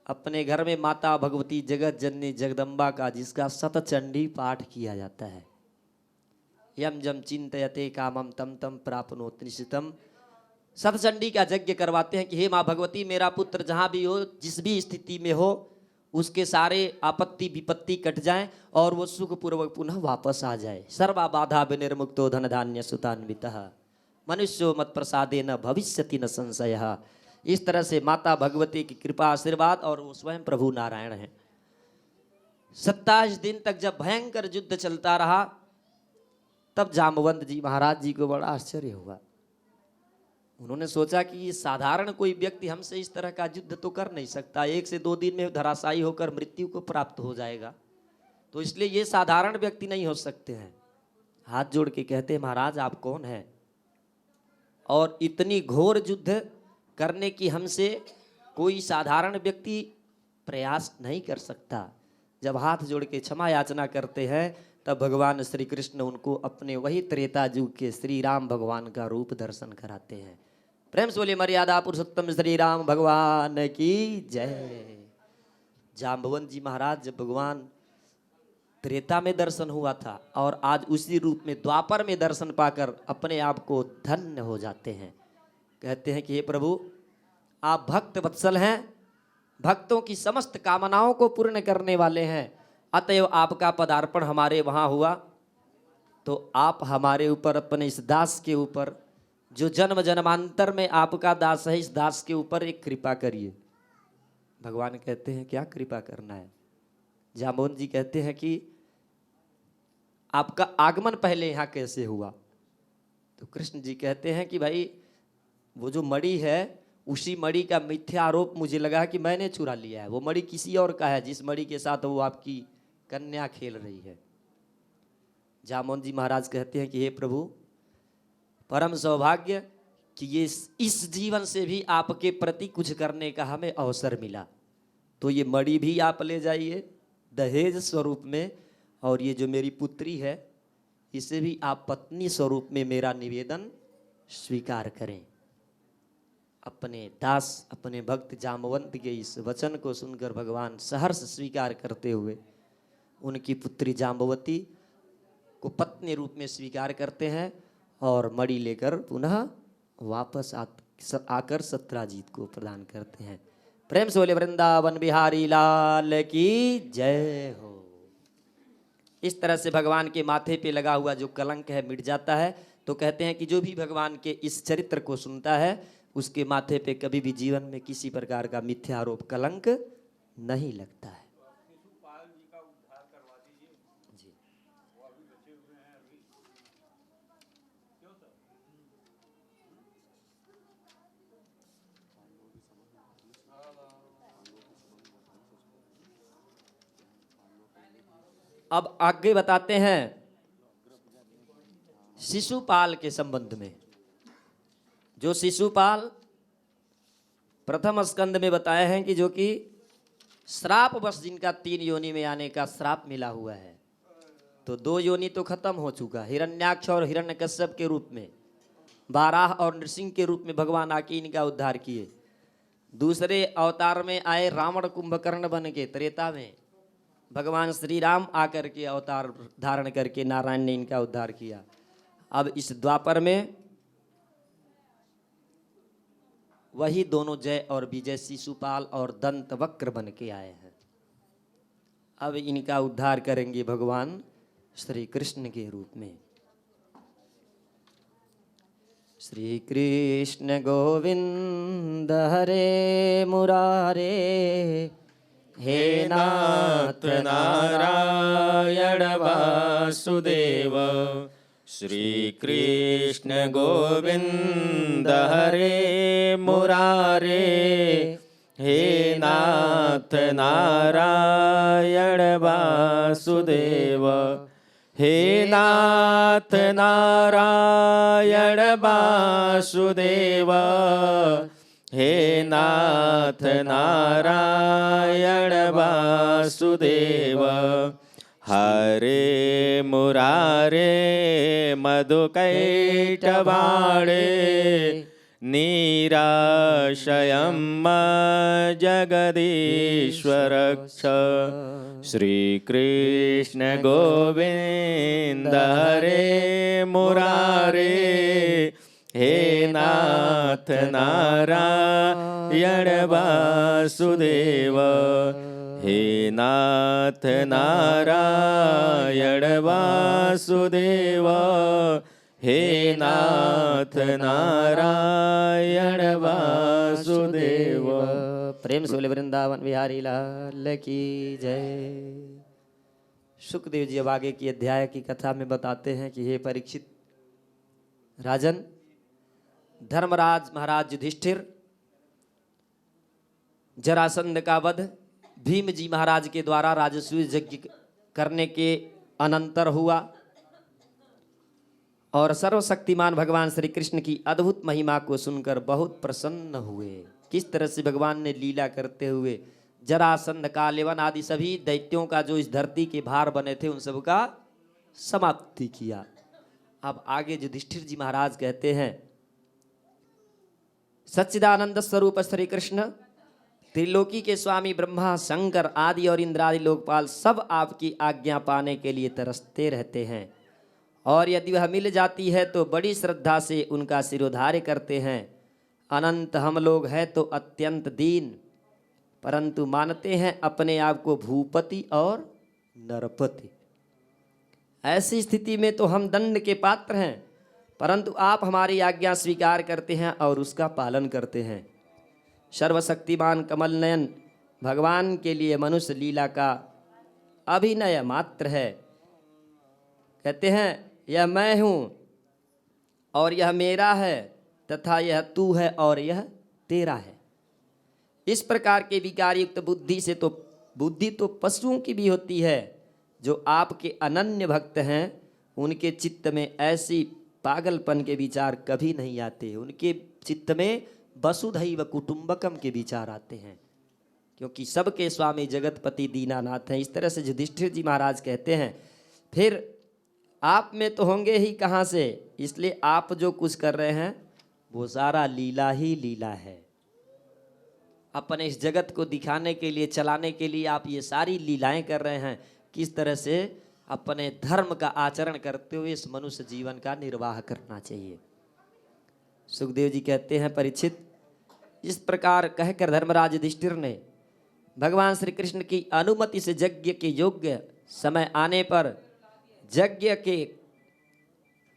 अपने घर में माता भगवती जगत जननी जगदम्बा का, जिसका शतचंडी पाठ किया जाता है, यम जम चिंतयते कामम तम तम प्राप्नोति निशितम, शतचंडी का यज्ञ करवाते हैं कि हे माँ भगवती, मेरा पुत्र जहाँ भी हो, जिस भी स्थिति में हो, उसके सारे आपत्ति विपत्ति कट जाएं और वो सुखपूर्वक पुनः वापस आ जाए। सर्वा बाधा विनिर्मुक्तो धन धान्य सुतान्वितः मनुष्यो मत प्रसादे न भविष्यति न संशयः। इस तरह से माता भगवती की कृपा आशीर्वाद और वो स्वयं प्रभु नारायण हैं। 27 दिन तक जब भयंकर युद्ध चलता रहा, तब जामवंत जी महाराज जी को बड़ा आश्चर्य हुआ। उन्होंने सोचा कि ये साधारण कोई व्यक्ति हमसे इस तरह का युद्ध तो कर नहीं सकता, 1 से 2 दिन में धराशायी होकर मृत्यु को प्राप्त हो जाएगा, तो इसलिए ये साधारण व्यक्ति नहीं हो सकते हैं। हाथ जोड़ के कहते, महाराज आप कौन हैं और इतनी घोर युद्ध करने की हमसे कोई साधारण व्यक्ति प्रयास नहीं कर सकता। जब हाथ जोड़ के क्षमा याचना करते हैं, तब भगवान श्री कृष्ण उनको अपने वही त्रेता युग के श्री राम भगवान का रूप दर्शन कराते हैं। प्रेम से बोले मर्यादा पुरुषोत्तम श्री राम भगवान की जय। जाम्बवंत जी महाराज जब भगवान त्रेता में दर्शन हुआ था और आज उसी रूप में द्वापर में दर्शन पाकर अपने आप को धन्य हो जाते हैं। कहते हैं कि हे प्रभु, आप भक्त वत्सल हैं, भक्तों की समस्त कामनाओं को पूर्ण करने वाले हैं, अतएव आपका पदार्पण हमारे वहाँ हुआ तो आप हमारे ऊपर, अपने इस दास के ऊपर, जो जन्म जन्मांतर में आपका दास है, इस दास के ऊपर एक कृपा करिए। भगवान कहते हैं क्या कृपा करना है? जाम्बवंत जी कहते हैं कि आपका आगमन पहले यहाँ कैसे हुआ? तो कृष्ण जी कहते हैं कि भाई वो जो मणि है, उसी मणि का मिथ्या आरोप मुझे लगा कि मैंने चुरा लिया है। वो मणि किसी और का है, जिस मणि के साथ वो आपकी कन्या खेल रही है। जाम्बवंत जी महाराज कहते हैं कि हे प्रभु, परम सौभाग्य कि ये इस जीवन से भी आपके प्रति कुछ करने का हमें अवसर मिला, तो ये मणि भी आप ले जाइए दहेज स्वरूप में, और ये जो मेरी पुत्री है इसे भी आप पत्नी स्वरूप में मेरा निवेदन स्वीकार करें। अपने दास, अपने भक्त जाम्बवंत के इस वचन को सुनकर भगवान सहर्ष स्वीकार करते हुए उनकी पुत्री जाम्बवती को पत्नी रूप में स्वीकार करते हैं और मणि लेकर पुनः वापस आकर सत्राजीत को प्रदान करते हैं। प्रेम से बोले वृंदावन बिहारी लाल की जय हो। इस तरह से भगवान के माथे पे लगा हुआ जो कलंक है मिट जाता है। तो कहते हैं कि जो भी भगवान के इस चरित्र को सुनता है, उसके माथे पे कभी भी जीवन में किसी प्रकार का मिथ्या आरोप, कलंक नहीं लगता है। जी। अब आगे बताते हैं शिशुपाल के संबंध में। जो शिशुपाल प्रथम स्कंद में बताए हैं कि जो कि श्राप वश जिनका 3 योनि में आने का श्राप मिला हुआ है, तो 2 योनि तो खत्म हो चुका, हिरण्याक्ष और हिरण्यकश्यप के रूप में, बाराह और नृसिंह के रूप में भगवान आके इनका उद्धार किए। दूसरे अवतार में आए रावण कुंभकर्ण बन के, त्रेता में भगवान श्री राम आकर के अवतार धारण करके नारायण ने इनका उद्धार किया। अब इस द्वापर में वही दोनों जय और विजय शिशुपाल और दंत वक्र बन के आए हैं। अब इनका उद्धार करेंगे भगवान श्री कृष्ण के रूप में। श्री कृष्ण गोविंद हरे मुरारे, हे नाथ नारायण वासुदेव। श्री कृष्ण गोविंद हरे मुरारे, हे नाथ नारायण वासुदेव। हे नाथ नारायण वासुदेव, हे नाथ नारायण वासुदेव। हरे मुरारे मधुकैटबाणे, निराशयं जगदीश्वरक्ष। श्री कृष्ण गोविंद हरे मुरारे, हे नाथ नारायण वासुदेव। हे नाथ नारायण वासुदेव, हे नाथ नारायण वासुदेव। प्रेम से बोले वृंदावन बिहारी लाल की जय। सुखदेव जी अब आगे की अध्याय की कथा में बताते हैं कि हे परीक्षित राजन, धर्मराज महाराज युधिष्ठिर, जरासंध का वध भीम जी महाराज के द्वारा राजसूय यज्ञ करने के अनंतर हुआ और सर्वशक्तिमान भगवान श्री कृष्ण की अद्भुत महिमा को सुनकर बहुत प्रसन्न हुए। किस तरह से भगवान ने लीला करते हुए जरासंध कालेवन आदि सभी दैत्यों का जो इस धरती के भार बने थे उन सब का समाप्ति किया। अब आगे युधिष्ठिर जी महाराज कहते हैं, सच्चिदानंद स्वरूप श्री कृष्ण, त्रिलोकी के स्वामी ब्रह्मा, शंकर आदि और इंद्रादि लोकपाल सब आपकी आज्ञा पाने के लिए तरसते रहते हैं और यदि वह मिल जाती है तो बड़ी श्रद्धा से उनका सिरोधार्य करते हैं। अनंत हम लोग हैं तो अत्यंत दीन, परंतु मानते हैं अपने आप को भूपति और नरपति। ऐसी स्थिति में तो हम दंड के पात्र हैं, परंतु आप हमारी आज्ञा स्वीकार करते हैं और उसका पालन करते हैं। सर्वशक्तिमान कमल नयन भगवान के लिए मनुष्य लीला का अभिनय मात्र है। कहते हैं यह मैं हूँ और यह मेरा है तथा यह तू है और यह तेरा है। इस प्रकार के विकार युक्त बुद्धि से तो बुद्धि तो पशुओं की भी होती है। जो आपके अनन्य भक्त हैं उनके चित्त में ऐसी पागलपन के विचार कभी नहीं आते। उनके चित्त में वसुधैव कुटुंबकम के विचार आते हैं, क्योंकि सबके स्वामी जगतपति दीनानाथ हैं। इस तरह से युधिष्ठिर जी महाराज कहते हैं, फिर आप में तो होंगे ही कहाँ से, इसलिए आप जो कुछ कर रहे हैं वो सारा लीला ही लीला है। अपने इस जगत को दिखाने के लिए, चलाने के लिए आप ये सारी लीलाएं कर रहे हैं। किस तरह से अपने धर्म का आचरण करते हुए इस मनुष्य जीवन का निर्वाह करना चाहिए। सुखदेव जी कहते हैं, परीक्षित, इस प्रकार कहकर धर्मराज युधिष्ठिर ने भगवान श्री कृष्ण की अनुमति से यज्ञ के योग्य समय आने पर यज्ञ के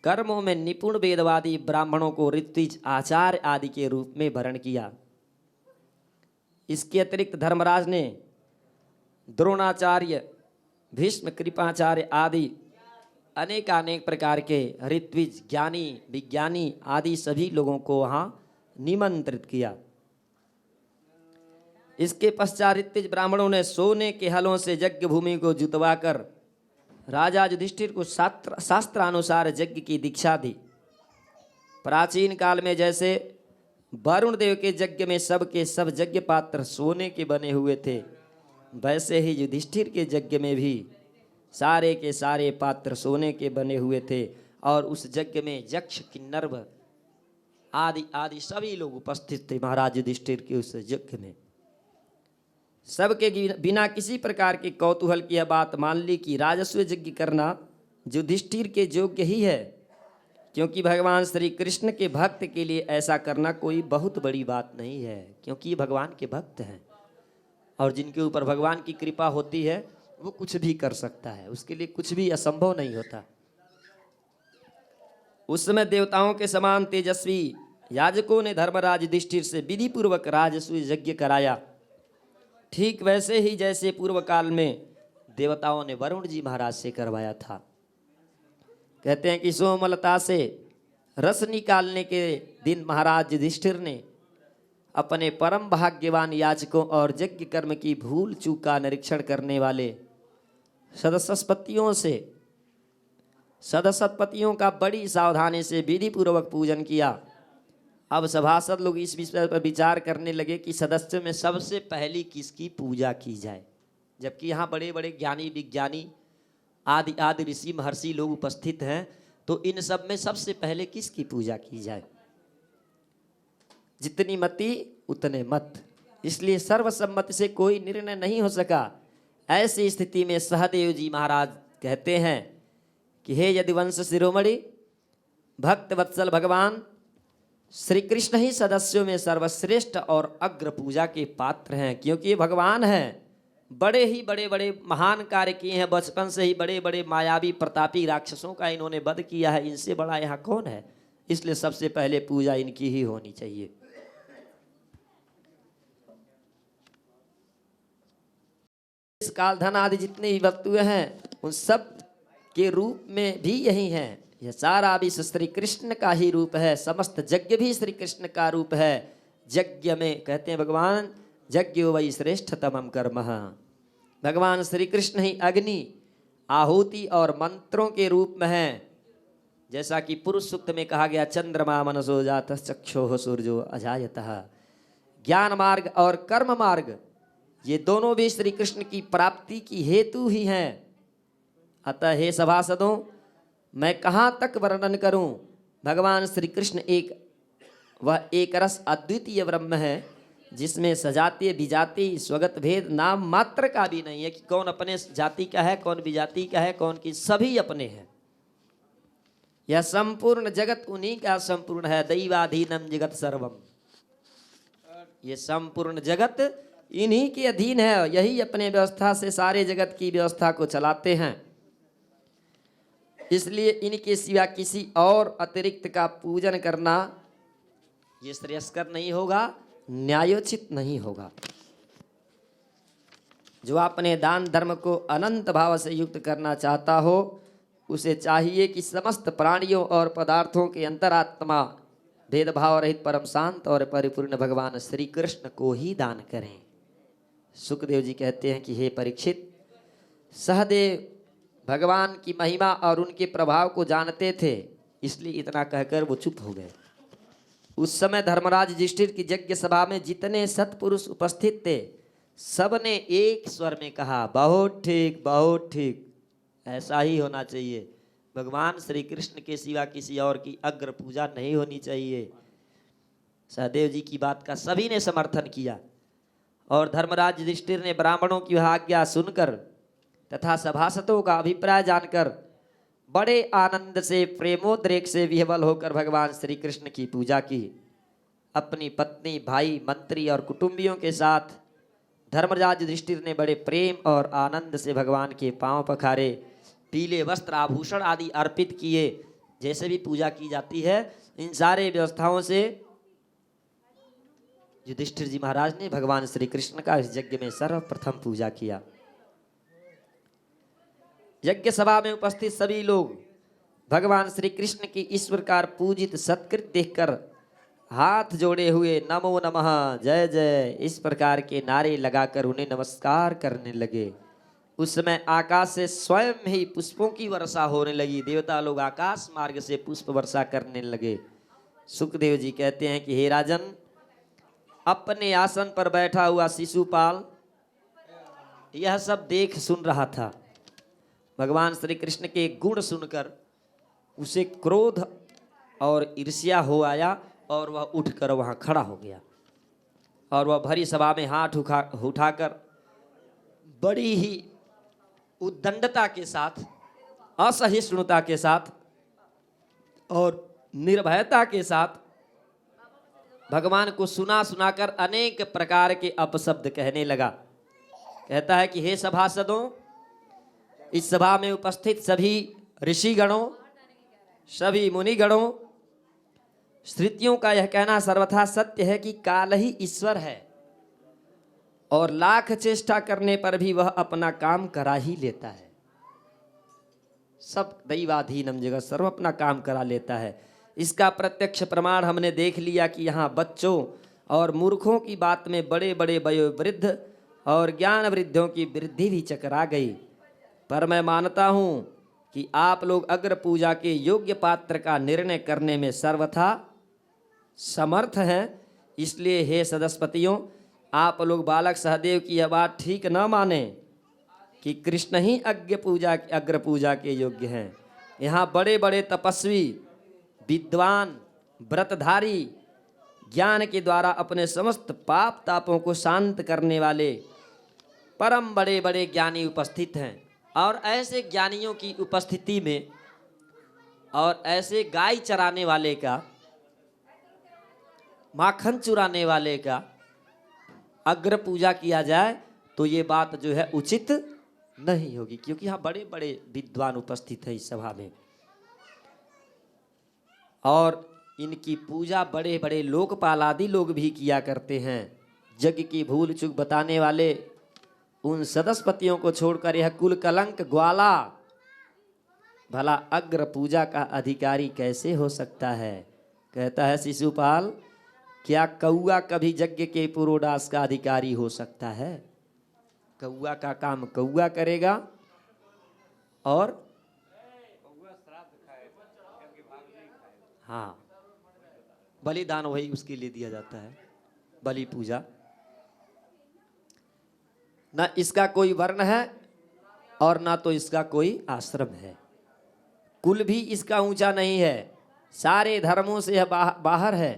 कर्मों में निपुण वेदवादी ब्राह्मणों को ऋत्विज आचार्य आदि के रूप में वर्ण किया। इसके अतिरिक्त धर्मराज ने द्रोणाचार्य, भीष्म, कृपाचार्य आदि अनेकानेक प्रकार के ऋत्विज, ज्ञानी, विज्ञानी आदि सभी लोगों को वहाँ निमंत्रित किया। इसके पश्चात ऋत्विज ब्राह्मणों ने सोने के हलों से यज्ञ भूमि को जुतवाकर राजा युधिष्ठिर को शास्त्रानुसार यज्ञ की दीक्षा दी। प्राचीन काल में जैसे वरुण देव के यज्ञ में सब के सब यज्ञ पात्र सोने के बने हुए थे, वैसे ही युधिष्ठिर के यज्ञ में भी सारे के सारे पात्र सोने के बने हुए थे और उस यज्ञ में यक्ष, किन्नर आदि आदि सभी लोग उपस्थित थे। महाराज युधिष्ठिर के उस यज्ञ में सबके बिना किसी प्रकार के कौतूहल की यह बात मान ली कि राजस्व यज्ञ करना युधिष्ठिर के योग्य ही है, क्योंकि भगवान श्री कृष्ण के भक्त के लिए ऐसा करना कोई बहुत बड़ी बात नहीं है, क्योंकि ये भगवान के भक्त हैं और जिनके ऊपर भगवान की कृपा होती है वो कुछ भी कर सकता है, उसके लिए कुछ भी असंभव नहीं होता। उस समय देवताओं के समान तेजस्वी याजकों ने धर्मराज युधिष्ठिर से विधि पूर्वक राजसूय यज्ञ कराया, ठीक वैसे ही जैसे पूर्व काल में देवताओं ने वरुण जी महाराज से करवाया था। कहते हैं कि सोमलता से रस निकालने के दिन महाराज युधिष्ठिर ने अपने परम भाग्यवान याचकों और यज्ञ कर्म की भूल चूक का निरीक्षण करने वाले सदस्यपतियों का बड़ी सावधानी से विधि पूर्वक पूजन किया। अब सभासद लोग इस विषय पर विचार करने लगे कि सदस्य में सबसे पहली किसकी पूजा की जाए, जबकि यहाँ बड़े बड़े ज्ञानी, विज्ञानी आदि आदि ऋषि महर्षि लोग उपस्थित हैं, तो इन सब में सबसे पहले किसकी पूजा की जाए। जितनी मति उतने मत, इसलिए सर्वसम्मति से कोई निर्णय नहीं हो सका। ऐसी स्थिति में सहदेव जी महाराज कहते हैं कि हे यदुवंश शिरोमणि, भक्त वत्सल भगवान श्री कृष्ण ही सदस्यों में सर्वश्रेष्ठ और अग्र पूजा के पात्र हैं, क्योंकि ये भगवान हैं। बड़े ही बड़े बड़े महान कार्य किए हैं, बचपन से ही बड़े बड़े मायावी प्रतापी राक्षसों का इन्होंने वध किया है, इनसे बड़ा यहाँ कौन है, इसलिए सबसे पहले पूजा इनकी ही होनी चाहिए। इस काल धन आदि जितनी ही वस्तुएं हैं उन सब के रूप में भी यही है। यह सारा विश्व श्री कृष्ण का ही रूप है, समस्त यज्ञ भी श्री कृष्ण का रूप है। यज्ञ में कहते हैं भगवान, यज्ञो वै श्रेष्ठतमं कर्म। भगवान श्री कृष्ण ही अग्नि, आहुति और मंत्रों के रूप में है। जैसा कि पुरुष सूक्त में कहा गया, चंद्रमा मनसो जातः चक्षुः सूर्यो अजायतः। ज्ञान मार्ग और कर्म मार्ग ये दोनों भी श्री कृष्ण की प्राप्ति की हेतु ही हैं। अतः हे सभासदों, मैं कहाँ तक वर्णन करूं। भगवान श्री कृष्ण वह एक रस अद्वितीय ब्रह्म है, जिसमें सजातीय विजातीय स्वगत भेद नाम मात्र का भी नहीं है कि कौन अपने जाति का है, कौन विजाति का है, कौन की, सभी अपने हैं। यह संपूर्ण जगत उन्हीं का संपूर्ण है। दैवाधीनम जगत सर्वम, ये संपूर्ण जगत इन्हीं के अधीन है। यही अपने व्यवस्था से सारे जगत की व्यवस्था को चलाते हैं। इसलिए इनके सिवा किसी और अतिरिक्त का पूजन करना ये श्रेयस्कर नहीं होगा, न्यायोचित नहीं होगा। जो अपने दान धर्म को अनंत भाव से युक्त करना चाहता हो, उसे चाहिए कि समस्त प्राणियों और पदार्थों के अंतरात्मा भेदभाव रहित परम शांत और परिपूर्ण भगवान श्री कृष्ण को ही दान करें। सुखदेव जी कहते हैं कि हे परीक्षित, सहदेव भगवान की महिमा और उनके प्रभाव को जानते थे, इसलिए इतना कहकर वो चुप हो गए। उस समय धर्मराज युधिष्ठिर की यज्ञ सभा में जितने सत्पुरुष उपस्थित थे, सबने एक स्वर में कहा, बहुत ठीक, बहुत ठीक, ऐसा ही होना चाहिए। भगवान श्री कृष्ण के सिवा किसी और की अग्र पूजा नहीं होनी चाहिए। सहदेव जी की बात का सभी ने समर्थन किया और धर्मराज युधिष्ठिर ने ब्राह्मणों की आज्ञा सुनकर तथा सभासदों का अभिप्राय जानकर बड़े आनंद से, प्रेमोद्रेक से विह्वल होकर भगवान श्री कृष्ण की पूजा की। अपनी पत्नी, भाई, मंत्री और कुटुंबियों के साथ धर्मराज युधिष्ठिर ने बड़े प्रेम और आनंद से भगवान के पांव पखारे, पीले वस्त्र आभूषण आदि अर्पित किए। जैसे भी पूजा की जाती है, इन सारे व्यवस्थाओं से युधिष्ठिर जी महाराज ने भगवान श्री कृष्ण का इस यज्ञ में सर्वप्रथम पूजा किया। यज्ञ सभा में उपस्थित सभी लोग भगवान श्री कृष्ण की इस प्रकार पूजित सत्कृत देखकर हाथ जोड़े हुए नमो नमः, जय जय, इस प्रकार के नारे लगाकर उन्हें नमस्कार करने लगे। उस समय आकाश से स्वयं ही पुष्पों की वर्षा होने लगी। देवता लोग आकाश मार्ग से पुष्प वर्षा करने लगे। सुखदेव जी कहते हैं कि हे राजन, अपने आसन पर बैठा हुआ शिशुपाल यह सब देख सुन रहा था। भगवान श्री कृष्ण के गुण सुनकर उसे क्रोध और ईर्ष्या हो आया और वह उठकर वहां खड़ा हो गया और वह भरी सभा में हाथ उठाकर बड़ी ही उद्दंडता के साथ, असहिष्णुता के साथ और निर्भयता के साथ भगवान को सुना सुनाकर अनेक प्रकार के अपशब्द कहने लगा। कहता है कि हे सभासदों, इस सभा में उपस्थित सभी ऋषिगणों, सभी मुनिगणों, श्रुतियों का यह कहना सर्वथा सत्य है कि काल ही ईश्वर है और लाख चेष्टा करने पर भी वह अपना काम करा ही लेता है। सब दैवाधीनम जगत सर्व अपना काम करा लेता है। इसका प्रत्यक्ष प्रमाण हमने देख लिया कि यहाँ बच्चों और मूर्खों की बात में बड़े बड़े वयोवृद्ध और ज्ञान वृद्धों की वृद्धि भी चकरा गई। पर मैं मानता हूँ कि आप लोग अग्र पूजा के योग्य पात्र का निर्णय करने में सर्वथा समर्थ हैं। इसलिए हे सदस्यपतियों, आप लोग बालक सहदेव की यह बात ठीक न माने कि कृष्ण ही अग्र पूजा के योग्य हैं। यहाँ बड़े बड़े तपस्वी, विद्वान, व्रतधारी, ज्ञान के द्वारा अपने समस्त पाप तापों को शांत करने वाले परम बड़े बड़े ज्ञानी उपस्थित हैं। और ऐसे ज्ञानियों की उपस्थिति में और ऐसे गाय चराने वाले का, माखन चुराने वाले का अग्र पूजा किया जाए तो ये बात जो है उचित नहीं होगी, क्योंकि यहाँ बड़े बड़े विद्वान उपस्थित हैं इस सभा में और इनकी पूजा बड़े बड़े लोकपाल आदि लोग भी किया करते हैं। यज्ञ की भूल चूक बताने वाले उन सदस्यपतियों को छोड़कर यह कुल कलंक ग्वाला भला अग्र पूजा का अधिकारी कैसे हो सकता है। कहता है शिशुपाल, क्या कौआ कभी यज्ञ के पुरोडास का अधिकारी हो सकता है? कौआ का काम कौआ करेगा और हाँ, बलिदान वही उसके लिए दिया जाता है, बलि पूजा। ना इसका कोई वर्ण है और ना तो इसका कोई आश्रम है, कुल भी इसका ऊंचा नहीं है, सारे धर्मों से यह बाहर है,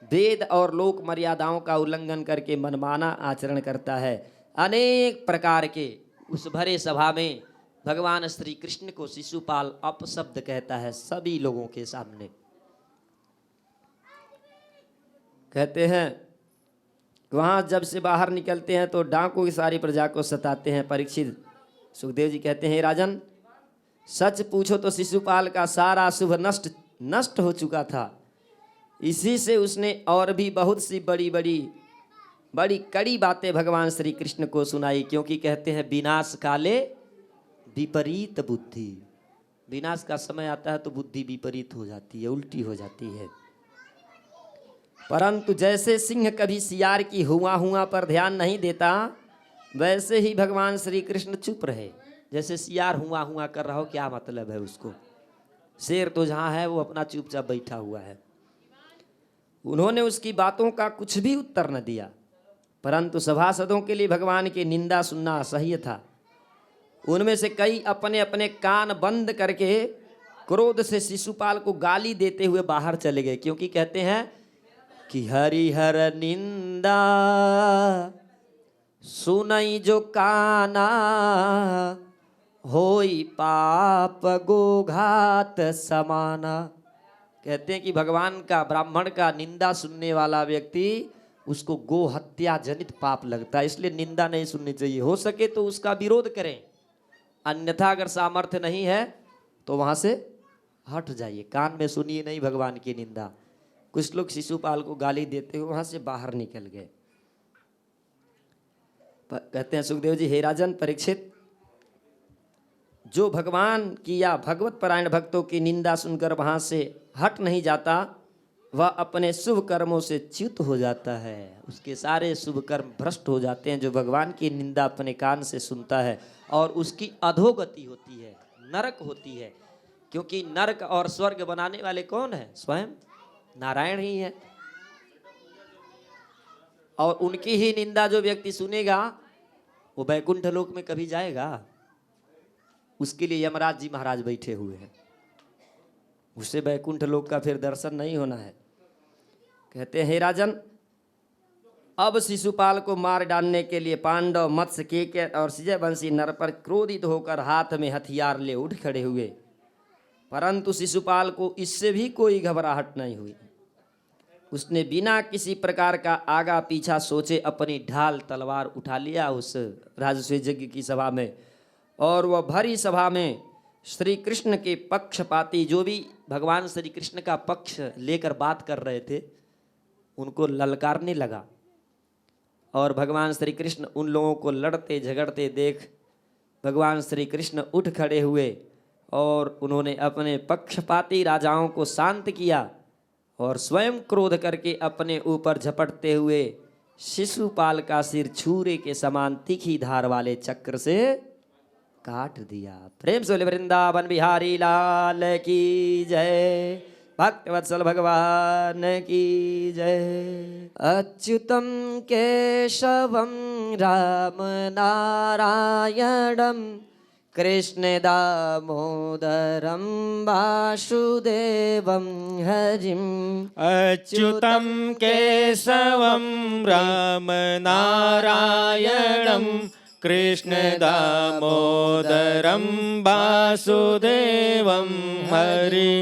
वेद और लोक मर्यादाओं का उल्लंघन करके मनमाना आचरण करता है। अनेक प्रकार के उस भरे सभा में भगवान श्री कृष्ण को शिशुपाल अपशब्द कहता है सभी लोगों के सामने। कहते हैं वहां जब से बाहर निकलते हैं तो डाकू की सारी प्रजा को सताते हैं। परीक्षित सुखदेव जी कहते हैं, राजन सच पूछो तो शिशुपाल का सारा शुभ नष्ट हो चुका था। इसी से उसने और भी बहुत सी बड़ी कड़ी बातें भगवान श्री कृष्ण को सुनाई, क्योंकि कहते हैं विनाश काले विपरीत बुद्धि। विनाश का समय आता है तो बुद्धि विपरीत हो जाती है, उल्टी हो जाती है। परंतु जैसे सिंह कभी सियार की हुआ पर ध्यान नहीं देता, वैसे ही भगवान श्री कृष्ण चुप रहे। जैसे सियार हुआ कर रहा हो, क्या मतलब है उसको, शेर तो जहाँ है वो अपना चुपचाप बैठा हुआ है। उन्होंने उसकी बातों का कुछ भी उत्तर न दिया, परंतु सभासदों के लिए भगवान की निंदा सुनना असह्य था। उनमें से कई अपने अपने कान बंद करके क्रोध से शिशुपाल को गाली देते हुए बाहर चले गए, क्योंकि कहते हैं कि हरिहर निंदा सुनई जो काना, होई पाप गोघात समाना। कहते हैं कि भगवान का, ब्राह्मण का निंदा सुनने वाला व्यक्ति उसको गो हत्या जनित पाप लगता है, इसलिए निंदा नहीं सुननी चाहिए। हो सके तो उसका विरोध करें, अन्यथा अगर सामर्थ्य नहीं है तो वहां से हट जाइए, कान में सुनिए नहीं भगवान की निंदा। कुछ लोग शिशुपाल को गाली देते हुए वहां से बाहर निकल गए। कहते हैं सुखदेव जी, हे राजन परीक्षित, जो भगवान की या भगवत परायण भक्तों की निंदा सुनकर वहां से हट नहीं जाता, वह अपने शुभ कर्मों से च्युत हो जाता है। उसके सारे शुभ कर्म भ्रष्ट हो जाते हैं। जो भगवान की निंदा अपने कान से सुनता है और उसकी अधोगति होती है, नरक होती है, क्योंकि नरक और स्वर्ग बनाने वाले कौन है? स्वयं नारायण ही है। और उनकी ही निंदा जो व्यक्ति सुनेगा वो वैकुंठ लोक में कभी जाएगा? उसके लिए यमराज जी महाराज बैठे हुए हैं, उससे वैकुंठ लोक का फिर दर्शन नहीं होना है। कहते हैं, हे राजन, अब शिशुपाल को मार डालने के लिए पांडव, मत्स्य, केकट और सिजयवंशी नरपर क्रोधित होकर हाथ में हथियार ले उठ खड़े हुए, परंतु शिशुपाल को इससे भी कोई घबराहट नहीं हुई। उसने बिना किसी प्रकार का आगा पीछा सोचे अपनी ढाल तलवार उठा लिया उस राजसूय यज्ञ की सभा में, और वह भरी सभा में श्री कृष्ण के पक्षपाती, जो भी भगवान श्री कृष्ण का पक्ष लेकर बात कर रहे थे, उनको ललकारने लगा। और भगवान श्री कृष्ण उन लोगों को लड़ते झगड़ते देख भगवान श्री कृष्ण उठ खड़े हुए और उन्होंने अपने पक्षपाती राजाओं को शांत किया और स्वयं क्रोध करके अपने ऊपर झपटते हुए शिशुपाल का सिर छुरे के समान तीखी धार वाले चक्र से काट दिया। प्रेम से बोले वृंदावन बिहारी लाल की जय, भक्तवत्सल भगवान की जय। अच्युतम केशवम राम नारायणम कृष्ण दामोदरम वासुदेवम हरिम। अच्युतं केशवं राम नारायणं कृष्ण दामोदरं वासुदेवं हरि।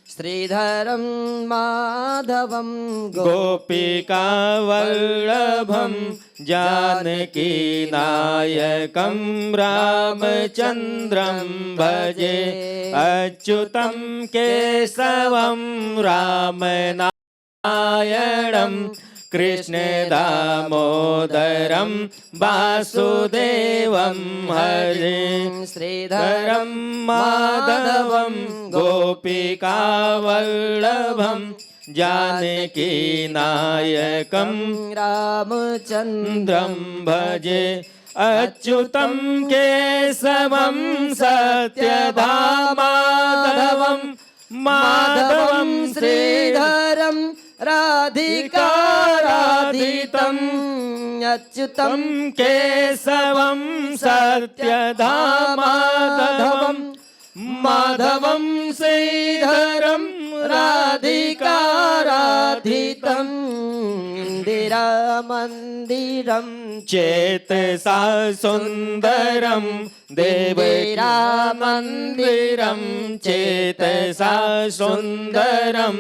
श्रीधरं माधवं गोपिका वल्लभं जानकी नायकं रामचन्द्रं भजे। अच्युतं केशवं राम नारायणं कृष्ण दामोदरं वासुदेवं हरे श्रीधरं माधवं गोपिकावल्लभं जानकीनायकं रामचन्द्रं भजे अच्युतं केशवं सत्यधामाधवं माधवं श्रीधरं राधिकाराधितं अच्युतं केशवं सत्यधामाधवं माधवं श्रीधरं राधिकाराधितं मन्दिरं चेतसा सुन्दरं देवकीमन्दिरं चेतसा सुन्दरं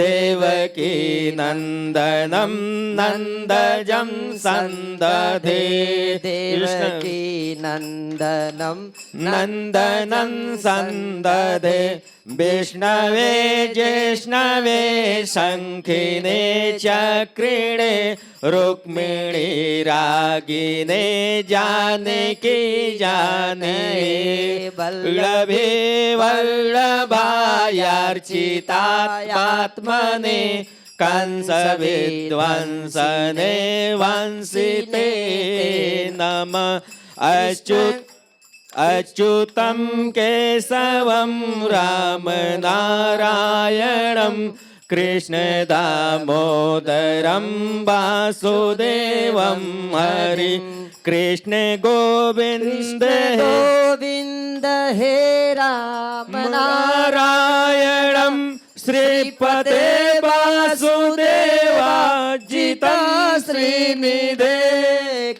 देवकी नन्दनं नन्दजं सन्दधे देवकी नन्दनं नन्दनं सन्दधे विष्णवे ज्येष्णवे शङ्खिने चक्रिणे रुक्मिणी रागिने जानकी जाने वल्लभे वल्लभायार्चितात्मने कंसविध्वंसने वंसिते नमः अच्युतं केशवं रामनारायणं कृष्णदामोदरं वासुदेवं हरि कृष्ण गोविन्द गोविन्द हे राम नारायणं श्रीपते वासुदेवाजिता श्रीनिधे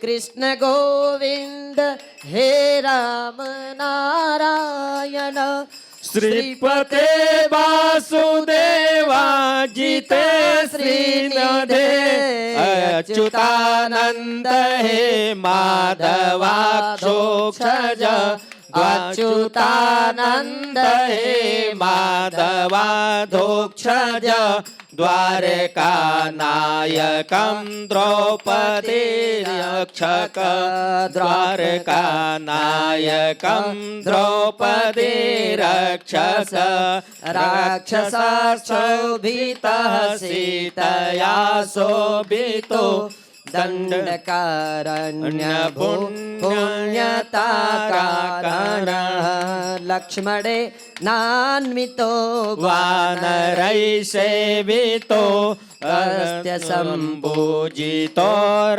कृष्ण गोविन्द हे राम नारायण श्रीपते वासुदेवाजिते श्रीनिधे अच्युतानंद हे माधवाक्षोक्षज अच्युतानंद हे माधवाधोक्षज द्वारकानायकं द्रौपदीरक्षक द्वारकानायकं द्रौपदीरक्षक राक्षसशोभितः सीतया शोभितो दण्डकारण्यपुण्यताकारण लक्ष्मणे नान्वितो वानरै सेवितो अगस्त्य सम्पूजितो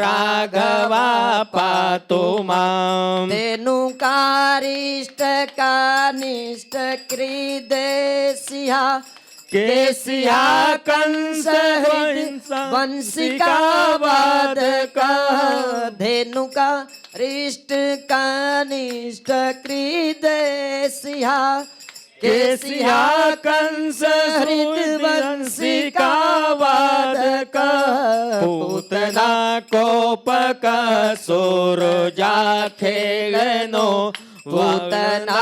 राघवा पातु मां धेनुकारिष्टकानिष्टकृदेशिहा केशिया कंस वंशिका वादकः धेनुका रिष्ट कानिष्ट कृदेशिया केशिया कंस वंशिका वादकः पूतना कोपक सूरजा खेलनो पूतना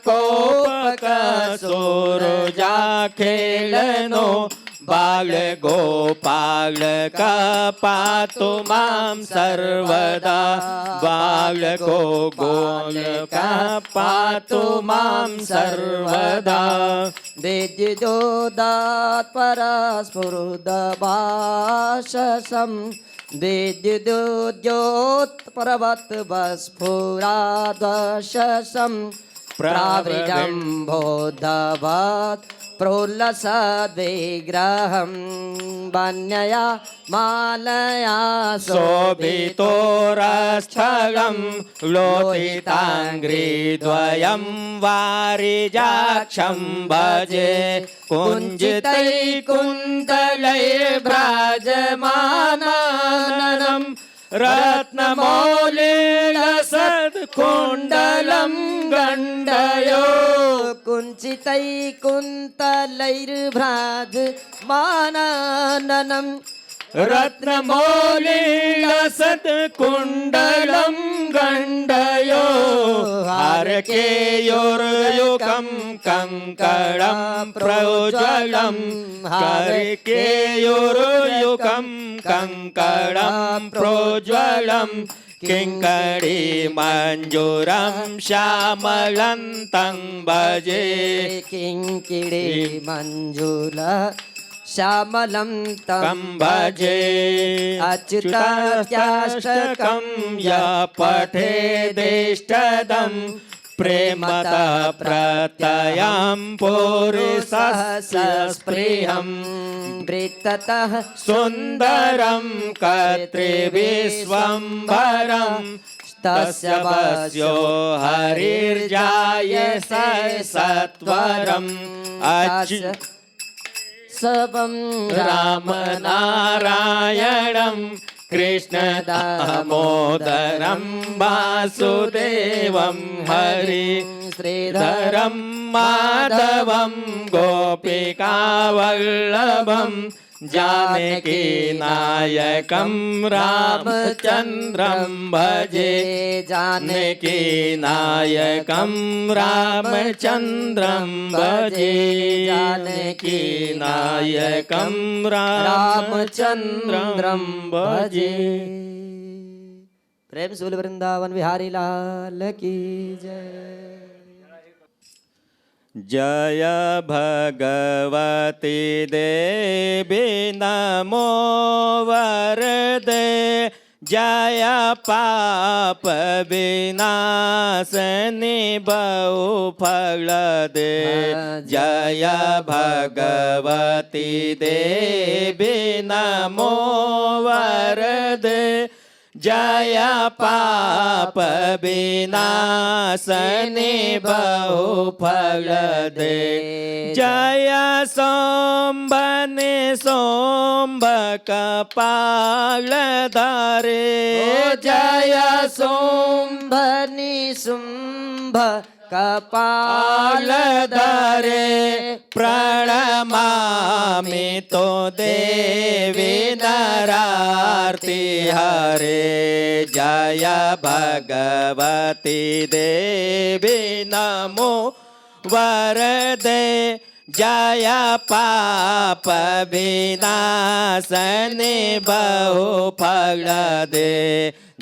कोपक सूरजा खेलनो बाल गोपाल का पातु मां सर्वदा बाल गोपाल का पातु मां सर्वदा विद्युदात् परस्फुरदभाषसं विद्युदुद्योत्परवत् वस्फुरादशसं प्राविजम्भोद्धवत् प्रोल्लसद्विग्रहं वन्यया मालया शोभितोरस्थलं लोहिताङ्घ्रिद्वयं वारिजाक्षं भजे कुञ्जितैकुन्तलैर्भ्राजमानाननं रत्नमौलिलसत्कुण्डलं गण्डयो कुञ्चितैकुन्तलैर्भ्राजमानाननं रत्नमौलिलसत्कुण्डलं गण्डयो हारकेयोर्युकं कङ्कणं प्रोज्वलं हारकेयोर्युकं कङ्कणं प्रोज्वलं किङ्कणी मञ्जुरं श्यामलं तं भजे किङ्किणी मञ्जुल श्यामलं तं तं भजे अच्युताष्टकं य पठेदेष्टदं प्रेमतः प्रत्ययं पुरुषः स्पृहं वृत्ततः सुन्दरं कर्तृविश्वम्भरं तस्य वस्यो हरिर्जायस सत्वरम् सबं रामनारायणं कृष्णदामोदरं वासुदेवं हरि श्रीधरं माधवं गोपिकावल्लभं जानकीनायकं रामचन्द्रं भजे जानकीनायकं रामचन्द्रं भजे जानकीनायकं रामचन्द्रं भजे। प्रेम सुल वृंदावन बिहारी लाल की जय। जय भगवती देवी नमो वरदे जय पाप विनाशनि बहुफल दे जय भगवती देवी नमो वरदे जय पाप विनाशनि बहुफल दे जय सोम्बनि सोम्ब कपाल धारे जय सोम्भनि शुम्भ कपाल धरे प्रणमामि तो देवी नरार्ति हरे जय भगवती देवी नमो वरदे जय पाप विनाशनि बहुफल दे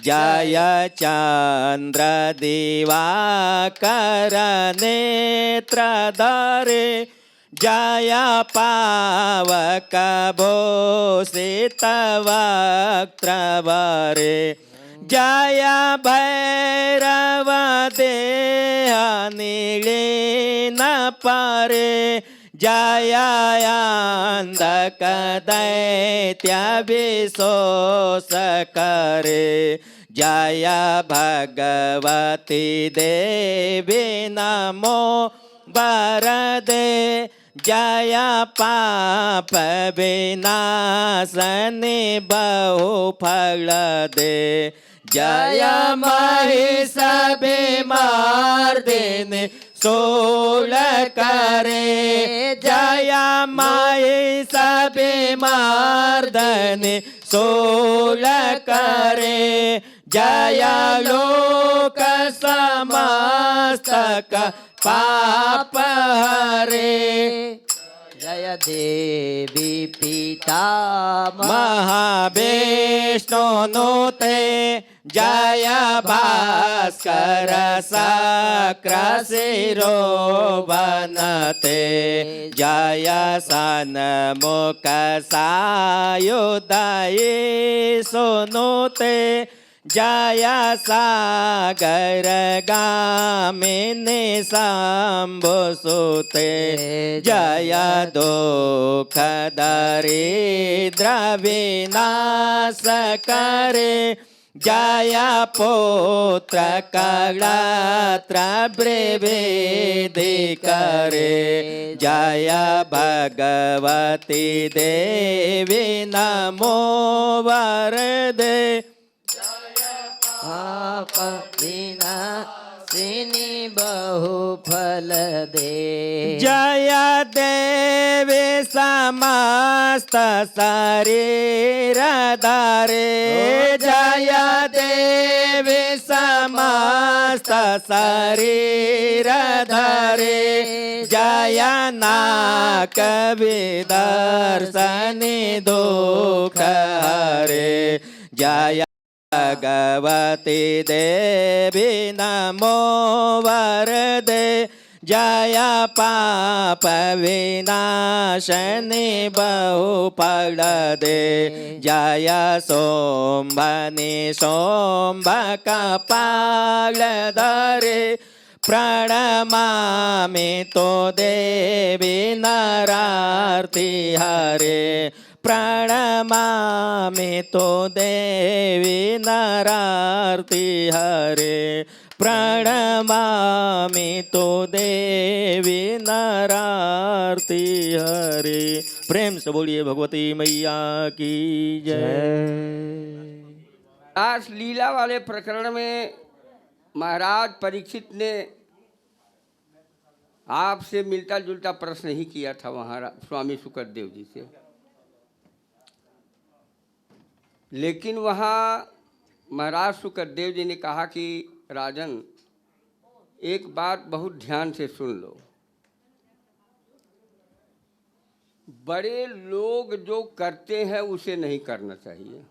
जय चंद्र दिवाकर नेत्रधरे जय पावक भूषित वक्त्रवरे जय भैरव देह नीलीन परे जय अंधक दैत्य विशोष करे जय भगवती देवी नमो वरदे जय पाप विनाशनि बहुफल दे जय महिष विमर्दिनि सोल करे जय महिष विमर्दिनि सोल करे जय लोक समस्तक पाप हरे जय देवी पिता महाविष्णु नुते जय भास्कर शक्र शिरो बनते जय सन्मुख सायुधाये सुनुते जय सागर गामिनी शंभुसुते जय दुख दरिद्र विनाश करे जय पुत्र कलत्र ब्रवेदि करे जय भगवती देवी नमो वरदे पाप विनाशिनि बहुफल दे जय देवी देवी समस्त शरीर धारे जय देवी समस्त शरीर धारे जय नाक विदर्शनी दुख हरे जय भगवती देवी नमो वरदे जय पाप विनाशनी बहुफल दे जय सोम्भनि सोम्भ कपाल धरे प्रणमामि तो देवी नरार्ति हरे प्रणमामि तो देवी नरार्ति हरे प्रणमामि तो देवी नरार्ति हरे। प्रेम से बोलिए भगवती मैया की जय। रास लीला वाले प्रकरण में महाराज परीक्षित ने आपसे मिलता जुलता प्रश्न ही किया था वहाँ स्वामी शुक्रदेव जी से, लेकिन वहाँ महाराज शुक्रदेव जी ने कहा कि राजन एक बात बहुत ध्यान से सुन लो, बड़े लोग जो करते हैं उसे नहीं करना चाहिए।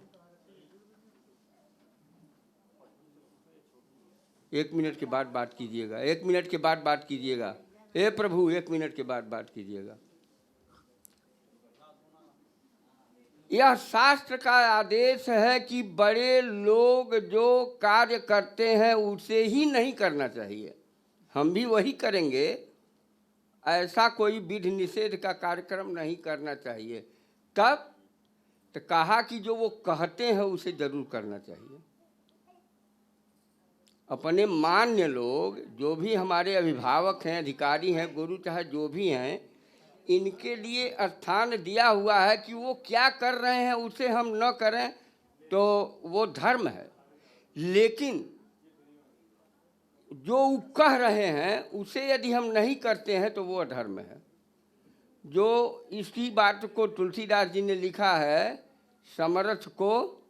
1 मिनट के बाद बात कीजिएगा, 1 मिनट के बाद बात कीजिएगा। हे प्रभु 1 मिनट के बाद बात कीजिएगा। यह शास्त्र का आदेश है कि बड़े लोग जो कार्य करते हैं उसे ही नहीं करना चाहिए, हम भी वही करेंगे। ऐसा कोई विधि निषेध का कार्यक्रम नहीं करना चाहिए। तब तो कहा कि जो वो कहते हैं उसे जरूर करना चाहिए। अपने मान्य लोग जो भी हमारे अभिभावक हैं, अधिकारी हैं, गुरु चाहे जो भी हैं, इनके लिए स्थान दिया हुआ है कि वो क्या कर रहे हैं उसे हम न करें तो वो धर्म है, लेकिन जो वो कह रहे हैं उसे यदि हम नहीं करते हैं तो वो अधर्म है। जो इसी बात को तुलसीदास जी ने लिखा है, समरथ को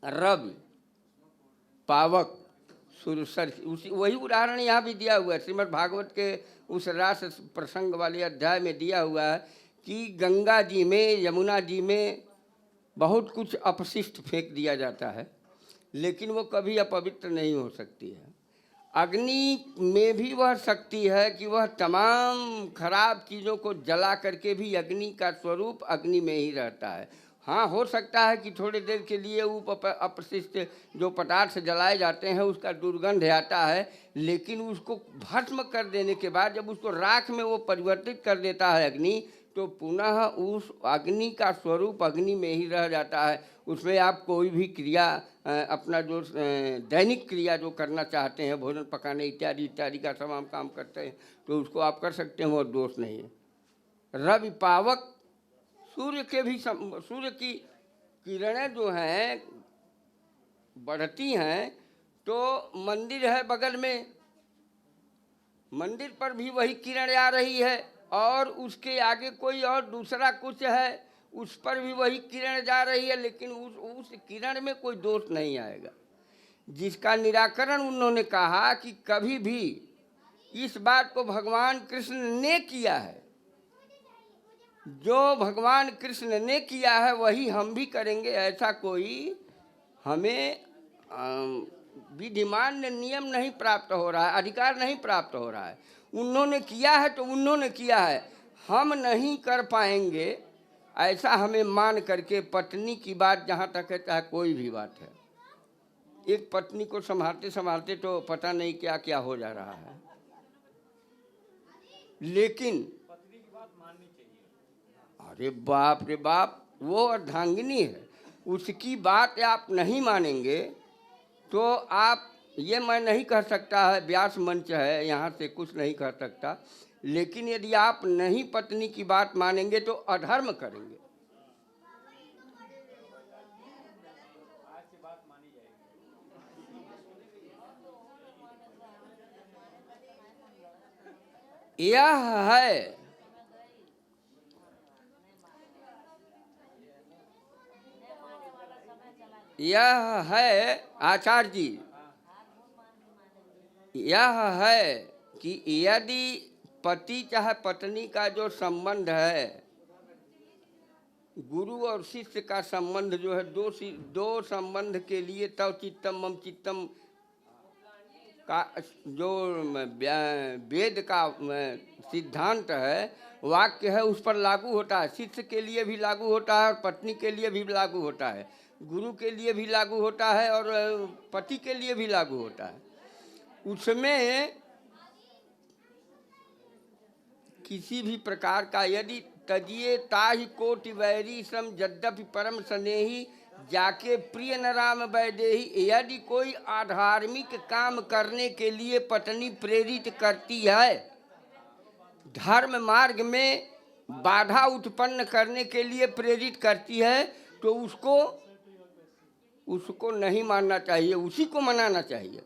रवि पावक सुरसर, उसी वही उदाहरण यहाँ भी दिया हुआ है। श्रीमद् भागवत के उस रास प्रसंग वाले अध्याय में दिया हुआ है कि गंगा जी में, यमुना जी में बहुत कुछ अपशिष्ट फेंक दिया जाता है, लेकिन वो कभी अपवित्र नहीं हो सकती है। अग्नि में भी वह शक्ति है कि वह तमाम खराब चीज़ों को जला करके भी अग्नि का स्वरूप अग्नि में ही रहता है। हाँ, हो सकता है कि थोड़ी देर के लिए अपशिष्ट जो पदार्थ जलाए जाते हैं उसका दुर्गंध आता है, लेकिन उसको भस्म कर देने के बाद जब उसको राख में वो परिवर्तित कर देता है अग्नि, तो पुनः उस अग्नि का स्वरूप अग्नि में ही रह जाता है। उसमें आप कोई भी क्रिया अपना जो दैनिक क्रिया जो करना चाहते हैं, भोजन पकाने इत्यादि इत्यादि का तमाम काम करते हैं, तो उसको आप कर सकते हैं, वो दोष नहीं है। रवि पावक, सूर्य के भी सूर्य की किरणें जो हैं बढ़ती हैं, तो मंदिर है बगल में, मंदिर पर भी वही किरण आ रही है, और उसके आगे कोई और दूसरा कुछ है, उस पर भी वही किरण जा रही है, लेकिन उस किरण में कोई दोष नहीं आएगा। जिसका निराकरण उन्होंने कहा कि कभी भी इस बात को भगवान कृष्ण ने किया है, जो भगवान कृष्ण ने किया है वही हम भी करेंगे, ऐसा कोई हमें विधिमान्य नियम नहीं प्राप्त हो रहा है, अधिकार नहीं प्राप्त हो रहा है। उन्होंने किया है तो उन्होंने किया है, हम नहीं कर पाएंगे ऐसा हमें मान करके। पत्नी की बात जहाँ तक है, चाहे कोई भी बात है, एक पत्नी को संभालते संभालते तो पता नहीं क्या क्या हो जा रहा है, लेकिन अरे बाप रे बाप, वो अर्धांगिनी है, उसकी बात आप नहीं मानेंगे तो आप, ये मैं नहीं कह सकता है, व्यास मंच है, यहाँ से कुछ नहीं कर सकता, लेकिन यदि आप नहीं पत्नी की बात मानेंगे तो अधर्म करेंगे। यह है यह है आचार्य जी, यह है कि यदि पति चाहे पत्नी का जो संबंध है, गुरु और शिष्य का संबंध जो है, दो संबंध के लिए तव चित्तम मम चित्तम का जो वेद का सिद्धांत है, वाक्य है, उस पर लागू होता है। शिष्य के लिए भी लागू होता है और पत्नी के लिए भी लागू होता है, गुरु के लिए भी लागू होता है और पति के लिए भी लागू होता है। उसमें किसी भी प्रकार का यदि तजिए ताहि कोटि वैरी सम यद्यपि परम स्नेही जाके प्रिय न राम वैदेही, यदि कोई आधार्मिक काम करने के लिए पत्नी प्रेरित करती है, धर्म मार्ग में बाधा उत्पन्न करने के लिए प्रेरित करती है, तो उसको नहीं मानना चाहिए, उसी को मनाना चाहिए।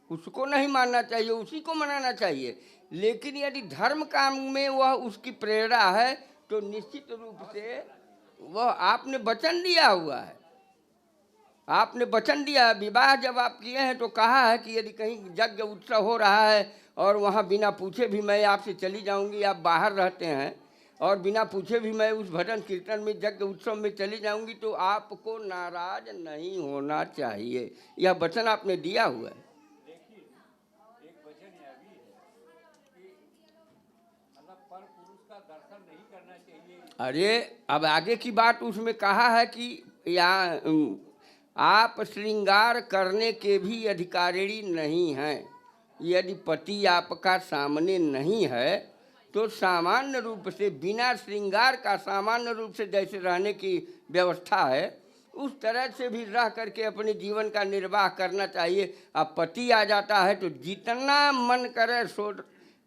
उसको नहीं मानना चाहिए, उसी को मनाना चाहिए। लेकिन यदि धर्म काम में वह उसकी प्रेरणा है तो निश्चित रूप से वह आपने वचन दिया हुआ है, आपने वचन दिया है। विवाह जब आप किए हैं तो कहा है कि यदि कहीं यज्ञ उत्सव हो रहा है और वहाँ बिना पूछे भी मैं आपसे चली जाऊंगी, आप बाहर रहते हैं और बिना पूछे भी मैं उस भजन कीर्तन में यज्ञ उत्सव में चली जाऊंगी, तो आपको नाराज नहीं होना चाहिए। यह वचन आपने दिया हुआ है। अरे अब आगे की बात उसमें कहा है कि या आप श्रृंगार करने के भी अधिकारिणी नहीं हैं। यदि पति आपका सामने नहीं है तो सामान्य रूप से बिना श्रृंगार का सामान्य रूप से जैसे रहने की व्यवस्था है उस तरह से भी रह करके अपने जीवन का निर्वाह करना चाहिए। अब पति आ जाता है तो जितना मन करे सो,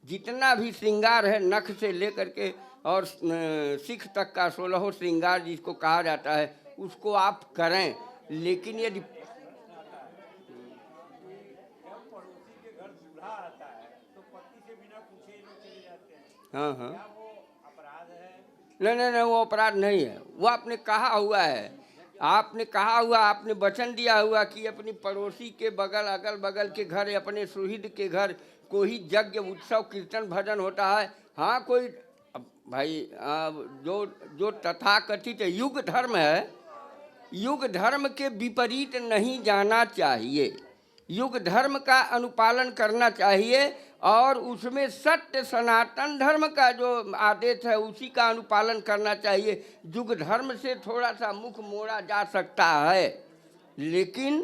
जितना भी श्रृंगार है नख से लेकर के और सिख तक का 16 श्रृंगार जिसको कहा जाता है उसको आप करें। लेकिन यदि हाँ हाँ नहीं, वो अपराध नहीं है। वो आपने कहा हुआ है, आपने कहा हुआ, आपने वचन दिया हुआ कि अपनी पड़ोसी के बगल अगल बगल के घर, अपने सुहृद के घर कोई यज्ञ उत्सव कीर्तन भजन होता है। हाँ कोई भाई जो तथाकथित युग धर्म है, युग धर्म के विपरीत नहीं जाना चाहिए, युग धर्म का अनुपालन करना चाहिए और उसमें सत्य सनातन धर्म का जो आदेश है उसी का अनुपालन करना चाहिए। युग धर्म से थोड़ा सा मुख मोड़ा जा सकता है लेकिन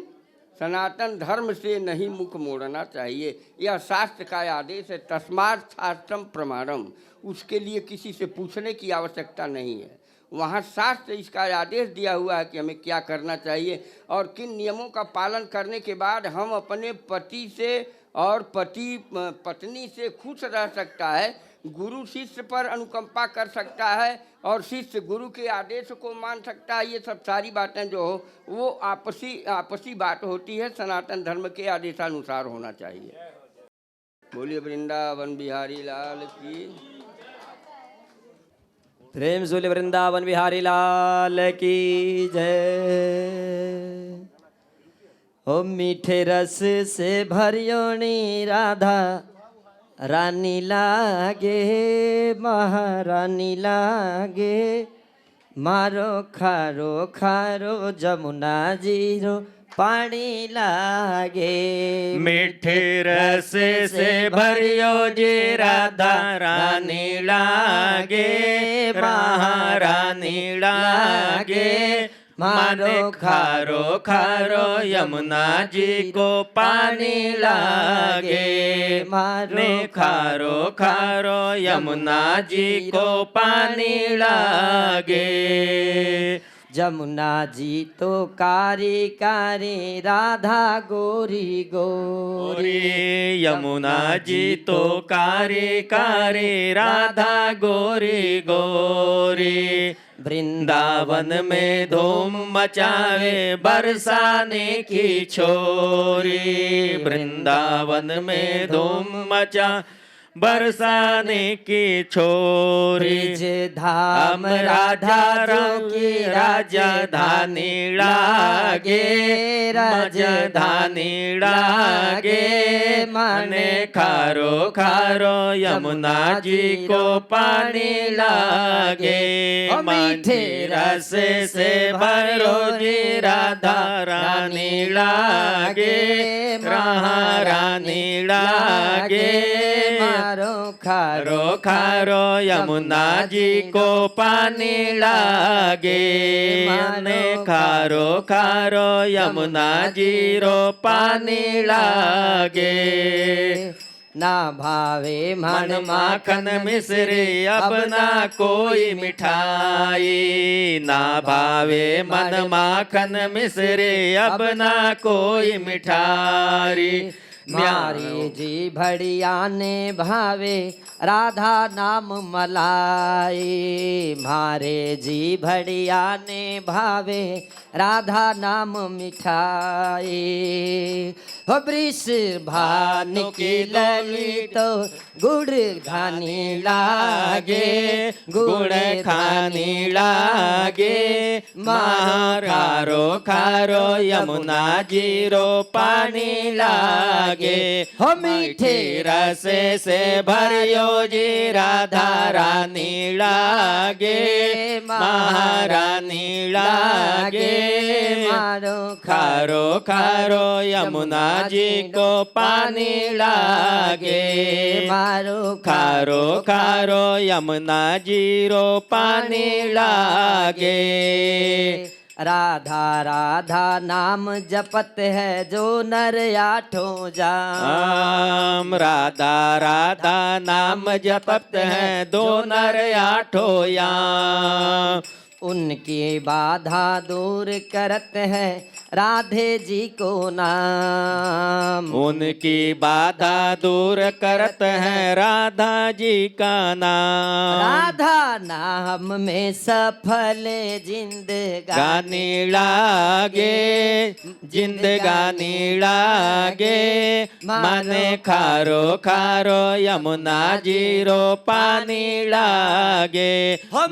सनातन धर्म से नहीं मुख मोड़ना चाहिए। यह शास्त्र का आदेश है, तस्मात् शास्त्रम प्रमाणम। उसके लिए किसी से पूछने की आवश्यकता नहीं है। वहाँ शास्त्र इसका आदेश दिया हुआ है कि हमें क्या करना चाहिए और किन नियमों का पालन करने के बाद हम अपने पति से और पति पत्नी से खुश रह सकता है। गुरु शिष्य पर अनुकंपा कर सकता है और शिष्य गुरु के आदेश को मान सकता है। ये सब सारी बातें जो हो वो आपसी बात होती है, सनातन धर्म के आदेशानुसार होना चाहिए। बोलिए वृंदावन बिहारी लाल की। प्रेम से बोले वृंदावन बिहारी लाल की जय। ओ मीठे रस से भरियोनी राधा रानी लागे, महारानी लागे, मारो खारो खारो जमुना जीरो पानी लागे। मीठे रस से भरियो जी राधा रानी लागे, महारानी लागे, मारो खारो खारो यमुना जी को पानी लागे, मारो खारो खारो यमुना जी को पानी लागे। जमुना जी तो कारी कारी राधा गोरी गोरी, यमुना जी तो कारी कारी राधा गोरी गोरी। वृंदावन में धूम मचावे बरसाने की छोरी, वृंदावन में धूम मचा बरसाने की छोरी ब्रिज धाम राधा राम की राजधानी लागे राजधानी लागे मने खारो खारो यमुना जी को पानी लागे मीठे रस से भरो जी राधा रानी लागे राधा रानी लागे मारो खारो खारो खारो यमुना जी को पानी लागे मने खारो खारो यमुना जी रो पानी लागे ना भावे मन माखन मिश्री अब ना कोई मिठाई ना भावे मन माखन मिश्री अब ना कोई मिठाई मारी जी भड़िया ने भावे राधा नाम मलाई मारे जी भड़िया ने भावे राधा नाम मिठाई हो वृष भानु की लली तो गुड़ खानी लागे गुड़ खानी लागे खारो खारो यमुना जीरो पानी लागे हो मीठे रस से भरियो जी राधा रानी लागे महारानी लागे मारो खारो खारो यमुना जी को पानी लागे मारो खारो खारो यमुना जी रो पानी लागे राधा राधा नाम जपत है जो नर आठों जाम राधा राधा नाम जपत है दो नर आठों याम उनकी बाधा दूर करत है राधे जी को नाम उनकी बाधा दूर करत है राधा जी का नाम राधा नाम में सफल जिंदगानी गानी लागे जिंदगानी लागे माने खारो खारो यमुना जीरो पानी लागे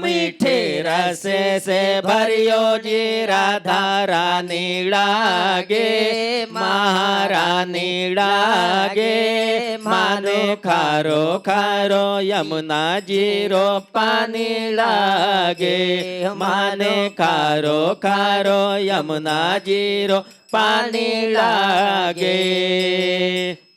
मीठे रस से भरियो जी राधा रानी लागे महारानी लागे माने खारो खारो यमुना जीरो पानी लागे माने खारो खारो यमुना जीरो पानी लागे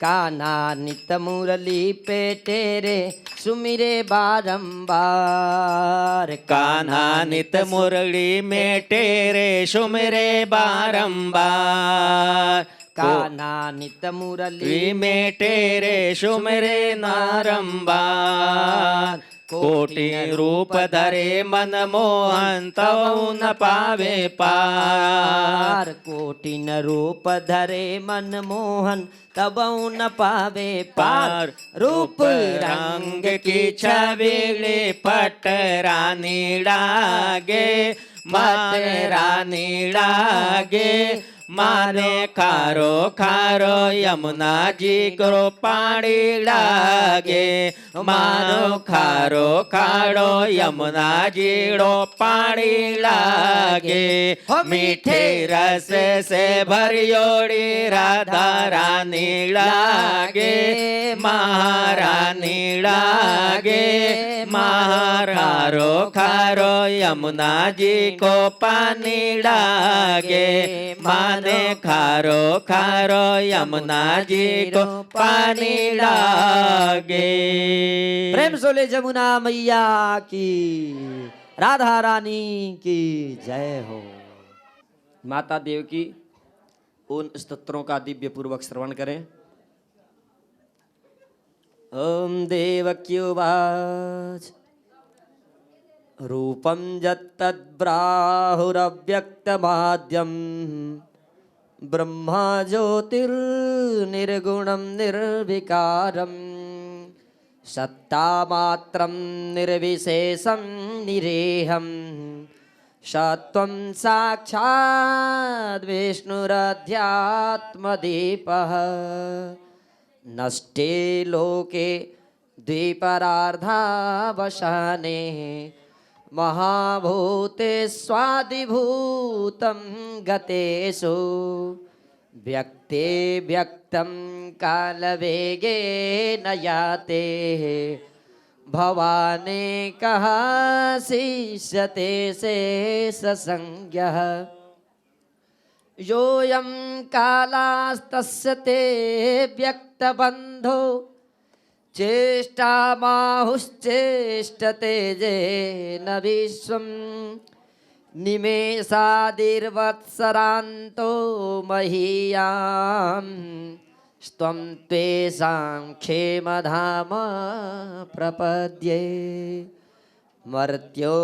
कान्हा नित मुरली पे तेरे सुमिरे बारंबार कान्हा नित मुरली में तेरे सुमिरे बारंबार कान्हा नित मुरली में तेरे सुमिरे नारंबार कोटि रूप धरे मन मोहन तव न पावे पार कोटि न रूप धरे मन मोहन तब न पावे पार रूप रंग की छबीले पट रानी लागे मत रानी लागे माने खारो खारो यमुना जी को पानी लागे मारो खारो खारो यमुना जी रो पानी लागे मीठे रस से भरियोड़ी राधा रानी लागे महारानी लागे महारारो खारो यमुना जी को पानी लागे माने खारो खारो यमुना जी को पानी लागे। प्रेम सोले जमुना मैया की राधा रानी की जय हो। माता देव की उन स्तोत्रों का दिव्य पूर्वक श्रवण करें। ओम देवक्युवाच रूपं यत्तद्ब्राहुरव्यक्तमाद्यं ब्रह्मा ज्योतिर्निर्गुणं निर्विकारं सत्तामात्रं निर्विशेषं निरेहं सत्वं साक्षात् विष्णुरध्यात्मदीपः नष्टे लोके द्विपरार्धावसाने महाभूते स्वादिभूतं गतेषु व्यक्ते व्यक्तं कालवेगेन याते भवाने कहा शिष्यते शेषसंज्ञः योऽयं कालास्तस्य ते व्यक्तबन्धो चेष्टामाहुश्चेष्टते येन विश्वं निमेषादिर्वत्सरान्तो महीयां स्त्वं त्वेषां क्षेमधाम प्रपद्ये मर्त्यो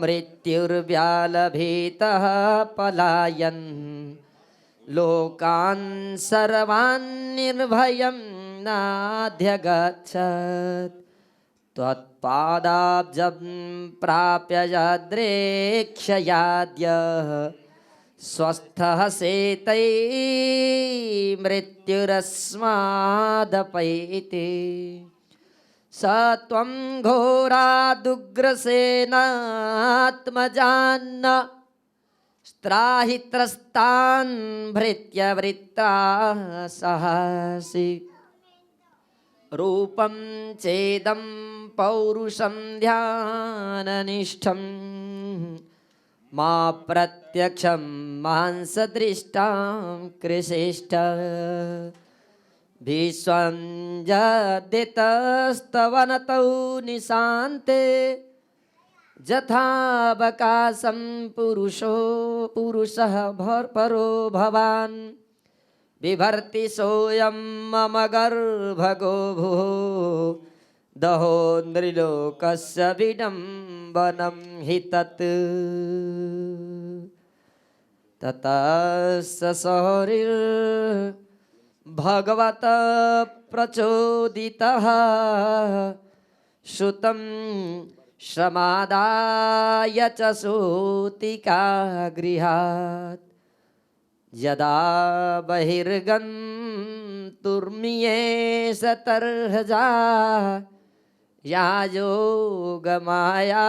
मृत्युर्व्यालभीतः पलायन् लोकान् सर्वान् निर्भयं नाध्यगच्छत् त्वत्पादाब्जं प्राप्य यद्रेक्षयाद्यः स्वस्थः सेतै मृत्युरस्मादपैति स त्वं घोरादुग्रसेनात्मजान्न स्त्राहि त्रस्तान् भृत्यवृत्ता सहसि रूपं चेदं पौरुषं ध्याननिष्ठं मा प्रत्यक्षं मांसदृष्टां कृशिष्ट विश्वं यद्दितस्तवनतौ निशान्ते यथावकाशं पुरुषः परो भवान् बिभर्ति सोऽयं मम गर्भगो भुः दहो नृलोकस्य विडम्बनं हि तत् ततः भगवत प्रचोदितः श्रुतं श्रमादाय च सूतिका गृहात् यदा बहिर्गन्तुर्मिये सतर्हजा या योगमाया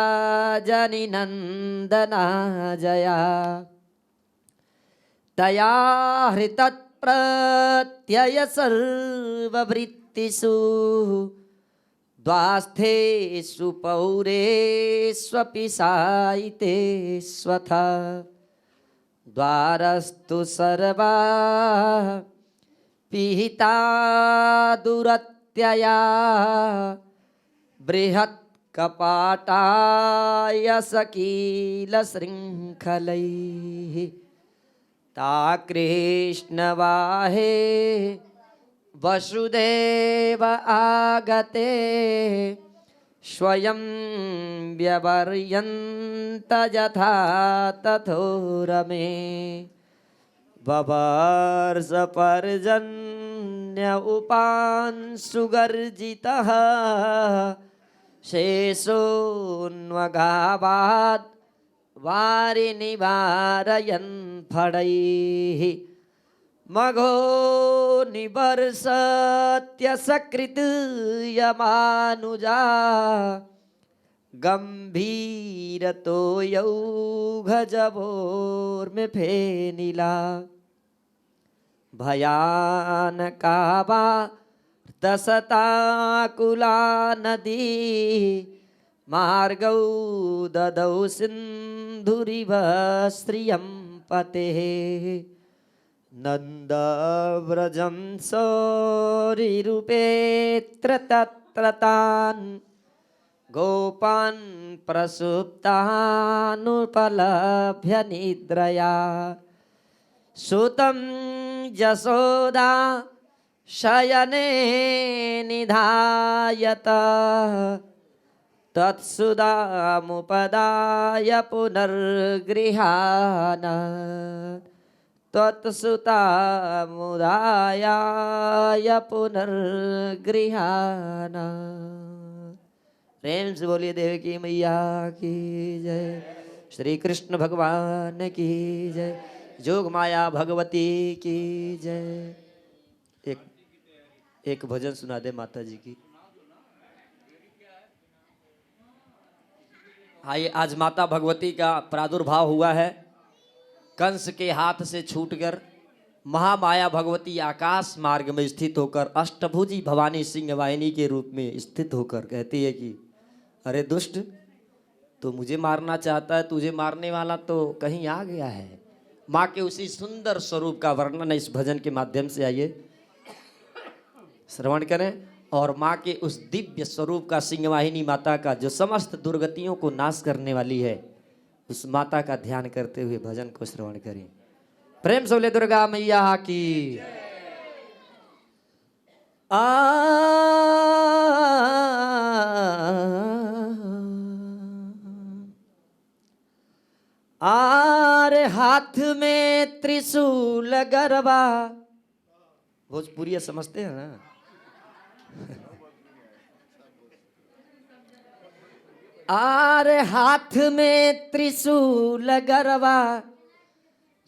जनिनन्दना जया तया हृतत्प्रत्यय सर्ववृत्तिषु द्वास्थेषु पौरेष्वपि सायिते स्वथा द्वारस्तु सर्वा पिहिता दुरत्यया बृहत् कपाटाय सकीलशृङ्खलैः ता कृष्णवाहे वसुदेव आगते स्वयं व्यवर्यन्त यथा तथोरमे बवर्ष पर्जन्य उपांशुगर्जितः शेषोन्वगावात् वारिनिवारयन् फडैः मघो निवर्षत्यसकृत् यमानुजा गम्भीरतो यौघजवोर्मिफेनिला भयानका वा तसताकुला नदी मार्गौ ददौ सिन्धुरिव श्रियं पतेः नन्दव्रजं सौरिरूपेऽत्र तत्र तान् गोपान् प्रसुप्तानुपलभ्य निद्रया सुतं यशोदा शयने निधायत तत्सुतामुपदाय पुनर्गृहाण त्वत्सुतामुदायाय पुनर्गृहाण। प्रेम से बोलिए देवकी मैया की जय, श्री कृष्ण भगवान की जय, जोग माया भगवती की जय। एक भजन सुना दे माता जी की। आइए, आज माता भगवती का प्रादुर्भाव हुआ है। कंस के हाथ से छूटकर महामाया भगवती आकाश मार्ग में स्थित होकर अष्टभुजी भवानी सिंह वाहिनी के रूप में स्थित होकर कहती है कि अरे दुष्ट, तो मुझे मारना चाहता है, तुझे मारने वाला तो कहीं आ गया है। माँ के उसी सुंदर स्वरूप का वर्णन इस भजन के माध्यम से आइए श्रवण करें और माँ के उस दिव्य स्वरूप का, सिंहवाहिनी माता का, जो समस्त दुर्गतियों को नाश करने वाली है, उस माता का ध्यान करते हुए भजन को श्रवण करें। प्रेम से बोले दुर्गा मैया की। आरे हाथ में त्रिशूल गरबा, भोजपुरी समझते हैं ना। आरे हाथ में त्रिशूल गरबा,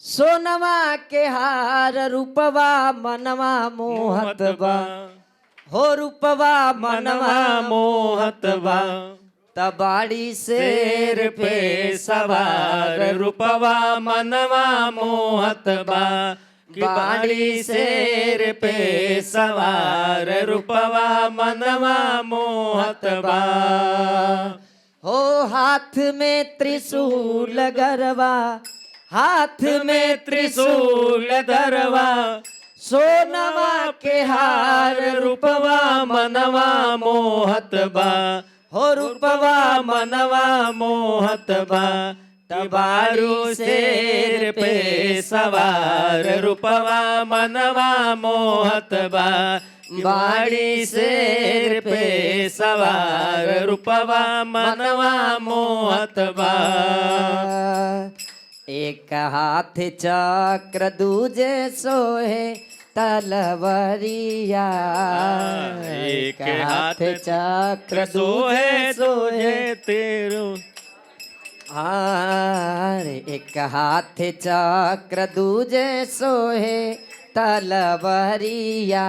सोनवा के हार, रूपवा मनवा मोहत बा, हो रूपवा मनवा मोहत बा, तबाड़ी शेर पे सवार रूपवा मनवा मोहत बा, बाड़ी शेर पे सवार रूपवा मनवा मोहत बा। हो हाथ में त्रिशूल गरबा, हाथ में त्रिशूल धरवा, सोनवा के हार, रूपवा मनवा मोहत बा, हो रूपवा मनवा मोहत बा, तबारू शेर पे सवार रूपवा मनवा मोहत बा, बाड़ी शेर पे सवार रूपवा मनवा मोहत बा। एक हाथ चक्र दूजे सोहे तलवरिया, एक हाथ चक्र सोहे सोहे तेरो, एक हाथ चक्र दूजे सोहे तलवरिया,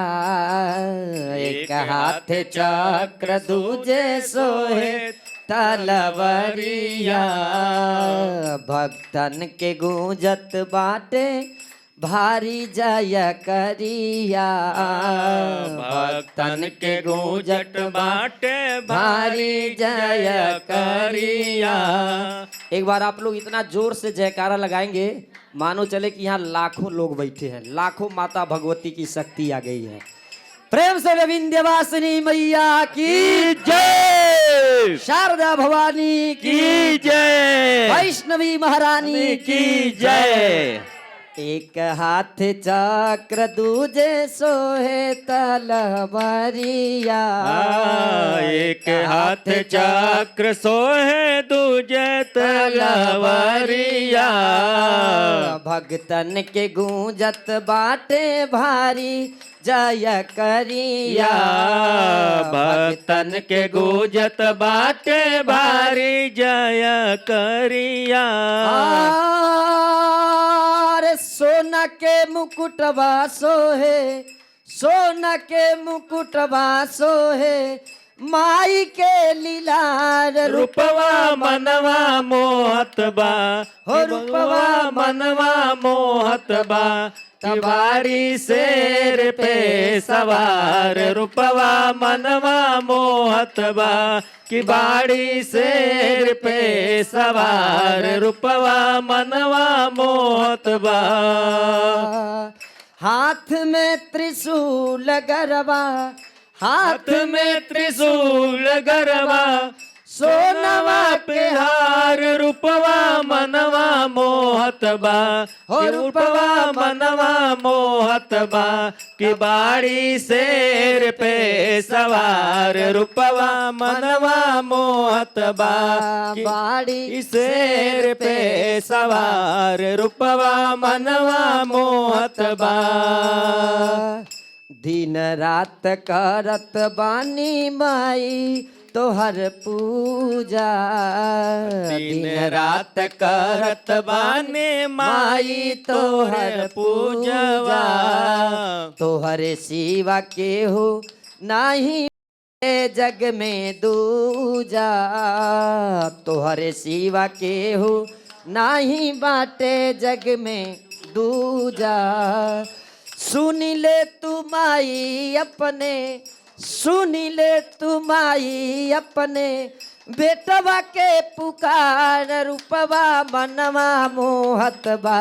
एक हाथ चक्र दूजे सोहे तलवरिया। भक्तन के गूंजत बाटे भारी जय करिया, भक्तन के गूंजट बाटे भारी जय करिया। एक बार आप लोग इतना जोर से जयकारा लगाएंगे, मानो चले कि यहाँ लाखों लोग बैठे हैं, लाखों माता भगवती की शक्ति आ गई है। प्रेम से विंध्यवासिनी मैया की जय, शारदा भवानी की जय, वैष्णवी महारानी की जय। एक हाथ चक्र दूजे सोहे तलवरिया, एक हाथ चक्र सोहे दूजे तलवरिया। भक्तन के गूंजत बाटे भारी जय करिया, भक्तन के गूंजत बाटे भारी जय करिया। सोना के मुकुटवा सोहे, सोना के मुकुटवा सोहे, माई के लीलार, रूपवा मनवा मोहत बा, हो रूपवा मनवा मोहत बा, तिवारी शेर पे सवार रूपवा मनवा मोहत बा, कि बाड़ी शेर पे सवार रूपवा मनवा मोहत बा। हाथ में त्रिशूल गरबा, हाथ में त्रिशूल गरबा, सोनवा पे हार रूपवा मनवा मोहत बा, हो रूपवा मनवा मोहत बा, कि बाड़ी शेर पे सवार रूपवा मनवा मोहत बा, बाड़ी शेर पे सवार रूपवा मनवा मोहत बा। दिन रात करत बानी माई तोहर पूजा, दिन रात करत बाने माई तोहर पूजवा, तोहरे सिवा के हो नाही जग में दूजा तोहरे सिवा के हो नाही बाटे जग में दूजा। सुन ले तू माई अपने, सुन ले तू माई अपने बेटवा के पुकार। रूपवा मनवा मोहत बा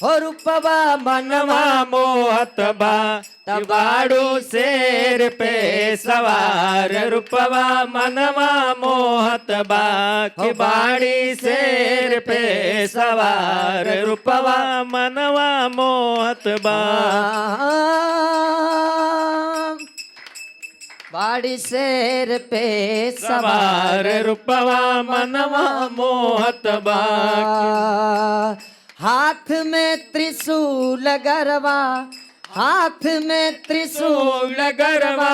हो रूपवा मनवा मोहत बा तबाड़ू शेर पे सवार। रूपवा मनवा मोहत बा कि बाड़ी शेर पे सवार। रूपवा मनवा मोहत बा बाड़ी शेर पे सवार। रूपवा मनवा मोहत बा हाथ में त्रिशूल गरबा, हाथ में त्रिशूल गरबा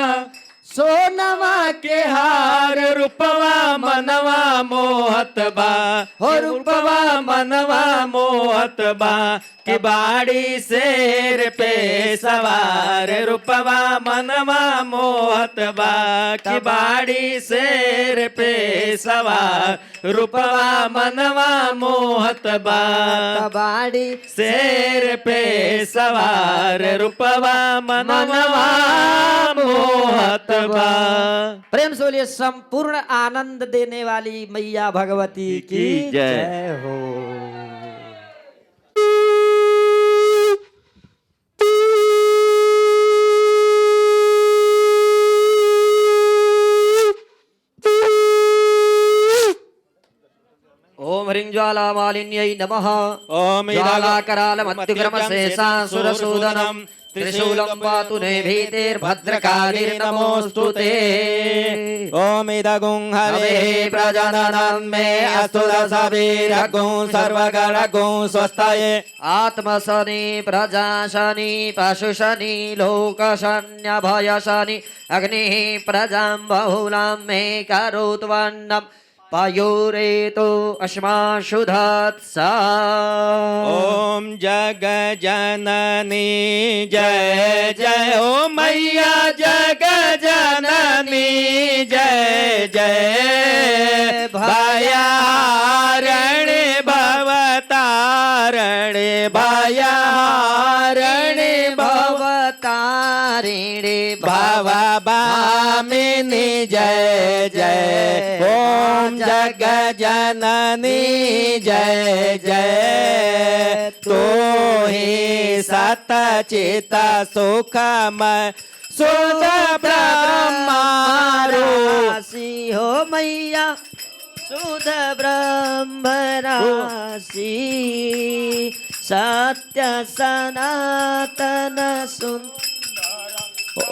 सोनवा के हार। रूपवा मनवा मोहत बा हो रूपवा मनवा मोहत बा कि बाड़ी शेर पे सवार। रूपवा मनवा मोहत बा कि बाड़ी शेर पे सवार। रूपवा मनवा मोहत बा बाड़ी शेर पे सवार। रूपवा मनवा मोहत बा। प्रेम से बोलिए संपूर्ण आनंद देने वाली मैया भगवती की जय हो। ओम ह्रीं ज्वाला मालिन्यै नमः। ओम ज्वाला कराल मत्युग्रम शेषासुरसूदनम त्रिशूलं पातु ने भीतिर्भद्रकालीर्नमोऽस्तु ते। ओम इदगुं हवे प्रजननं मे अस्तु दशवीरगुं सर्वगणगुं स्वस्ताये। आत्मशनि प्रजाशनि पशुशनि लोकशन्यभयशनि अग्निः प्रजां बहुलां मे करोत्वन्नम् पायोरेतो अश्माशु धात्सा। ओम जग जननी जय जय हो मैया जग जननी जय जय। भयाहरण भवतारण भयाहरण भवतारिणे भवभामिनी जय जय। ओम जग जननी जय जय। तो ही सत चित सुखमय सुध ब्रह्मारूसी हो मैया सुध ब्रह्म राशि सत्य सनातन सुंदर।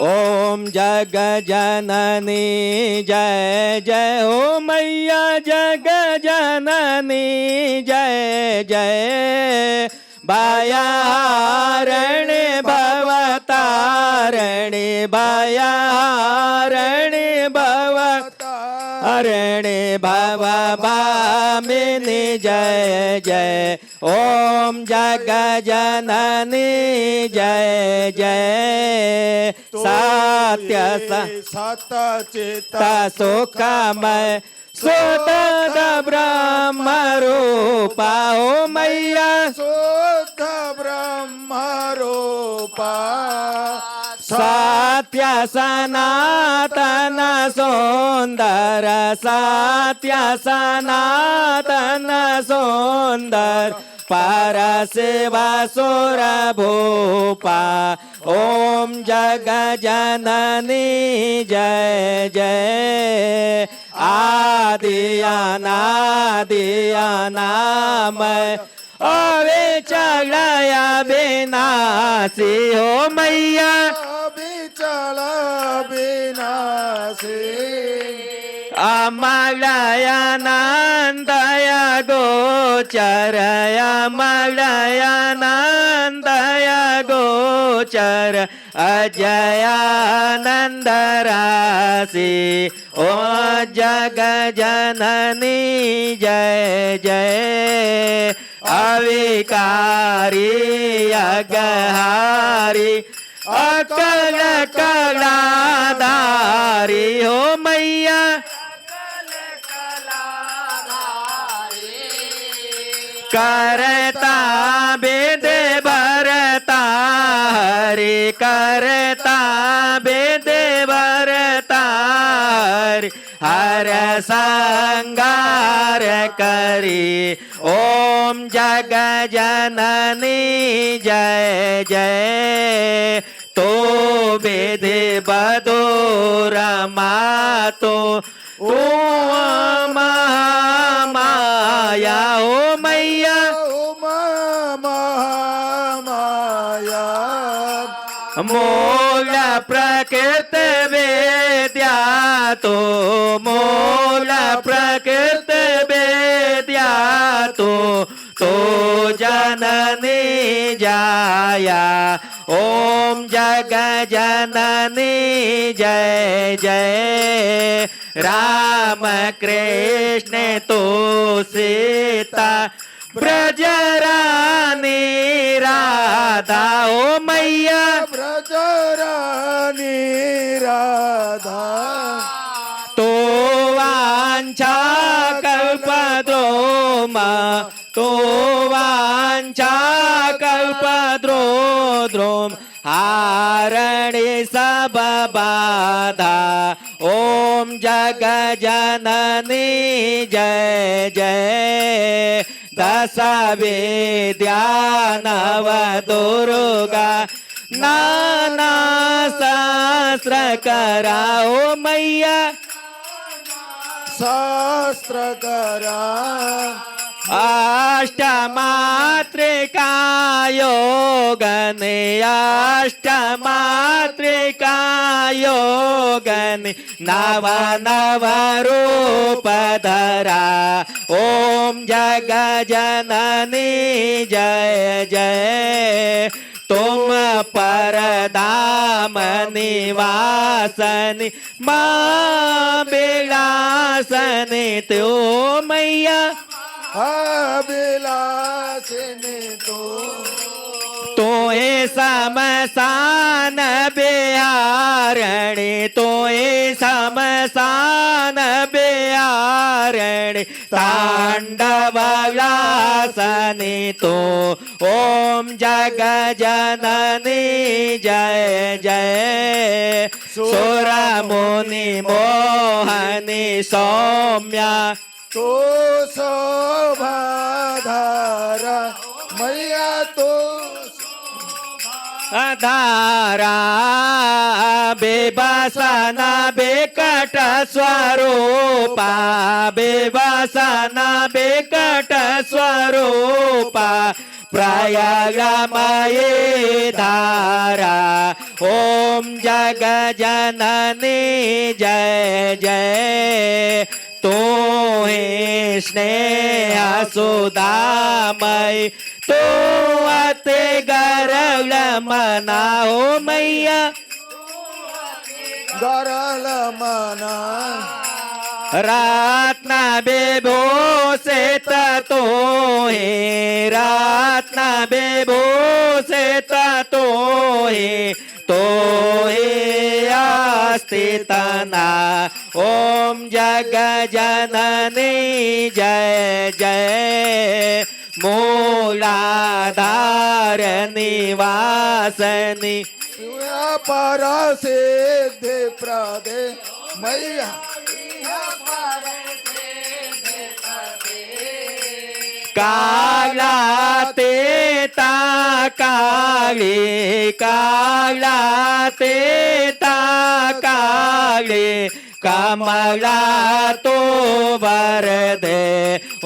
ओम जग जननी जय जय हो मैया जग जननी जय जय। भयाहरण भवतारण भयाहरण भवतारण भवभामिनी जय जय। ओम जग जननी जय जय। सत्य सतचित सुखमय सुध ब्रह्म रूपा हो मैया शुद्ध ब्रह्म रूपा। सत्य सनातन सुंदर सत्य सनातन सुंदर परशिवा सुर भूपा। ओम जग जननी जय जय। आदि अनादि अनामय अविचलया विनाशी हो मैया विचल विनाशी। अमलयानंदय गोचर अमलयानंदय गोचर अजयानंद राशि। ओ जग जननी जय जय। अविकारी अगहारी अकल कलाधारी हो करता वेद भरता हरि करता वेद भरता हरि हर संगार करी ओम जग जननी जय जय तो विधि बदोर मातो ओ महामाया ओ मैया उमा महामाया मूल प्रकृति वेद्या तो मूल प्रकृति वेद्या तो जननी जाया ओम जग जननी जय जय राम कृष्ण तो सीता ब्रज रानी राधा ओ मैया ब्रजरानी राधा तो वांछा कल्पद्रोमा तो वांछा कल्पद्रोम हारणे सब बाधा ओम जग जननी जय जय दश विद्या नव दुर्गा नाना शास्त्र कराओ मैया शास्त्र करा अष्टमात्रिका योगने अष्टमात्रिका योगने नव नव रूप धरा ओम जग जननी जय जय तुम परधाम निवासनि माँ बिलासनि तो मैया अभिलाषिनी तोहे समसान बिहारणी तोहे समसान बिहारणी तांडव विलासनि तो ओम जग जननी जय जय सुर मुनि मोहनी सौम्या तो शोभाधारा मैया तो धारा बेबसना बेकट स्वरूपा बेबसना बेकट स्वरूपा प्रयागमये धारा ओम जग जननी जय जय तोहे स्नेह सुदामय तो अति गरल मनाओ मैया गरल मना रत्न विभूषित तोहे रत्न विभूषित तोहे तोहे अस्तितना ओम जग जननी जय जय मूलाधार निवासनी पर सिद्धि प्रदे मैया काला तेता काले काला तेता काले कमला तो वरदे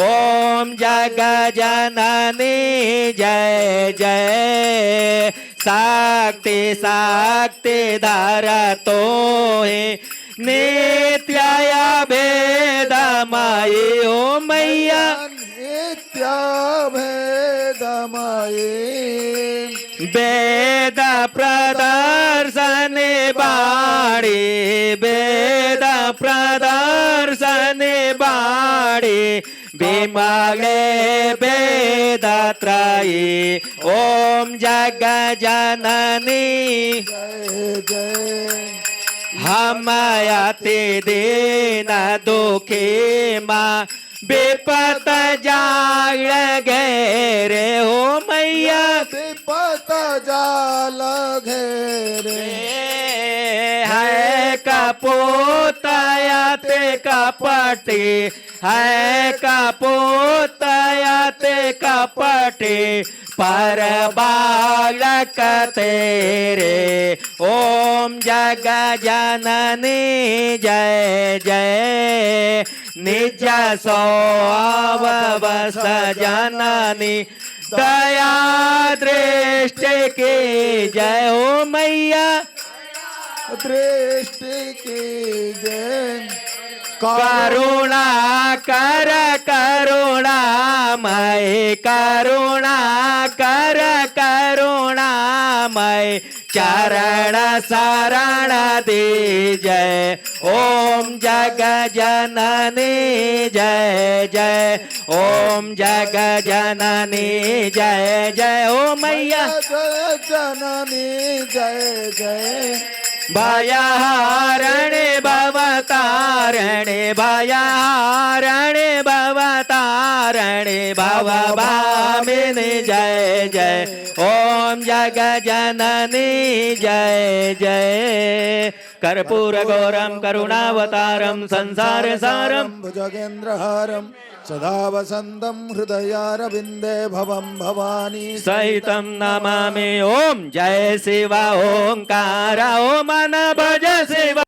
ओम जग जननी जय जय शक्ति शक्ति धर तो है नित्य भेदमयी ओ मैया नित्य भेदमयी वेद प्रदर्शन बाणी वेद प्रदर्शन बाणी विमले वेद त्रयी ओम जग जननी जय जय हम अति दीन दुखी माँ बेपत जाल घेरे हो मैया विपत जाल घेरे है कपोतया ते कपटे है कपोतया ते कपटे पर बालक तेरे ओम जग जननी जय जय निज सोवस जननी दया दृष्टि की जय हो मैया दृष्टि की जय करुणा कर करुणा मय करुणा कर करुणा मय चरण शरण दीजय ओम जग जननी जय जय ओम जग जननी जय जय ओ मैया जय जननी जय जय भयहारणे भवतारणे भयहारणे भवतारणे भव भामिनी जय जय ओम जग जननी जय जय कर्पूर गौरम करुणावतारम संसार सारम भुजगेन्द्रहारम सदा वसन्तं हृदयारविन्दे भवं भवानी सहितं नमामि ओम जय शिव ओंकार ओम मन भज शिव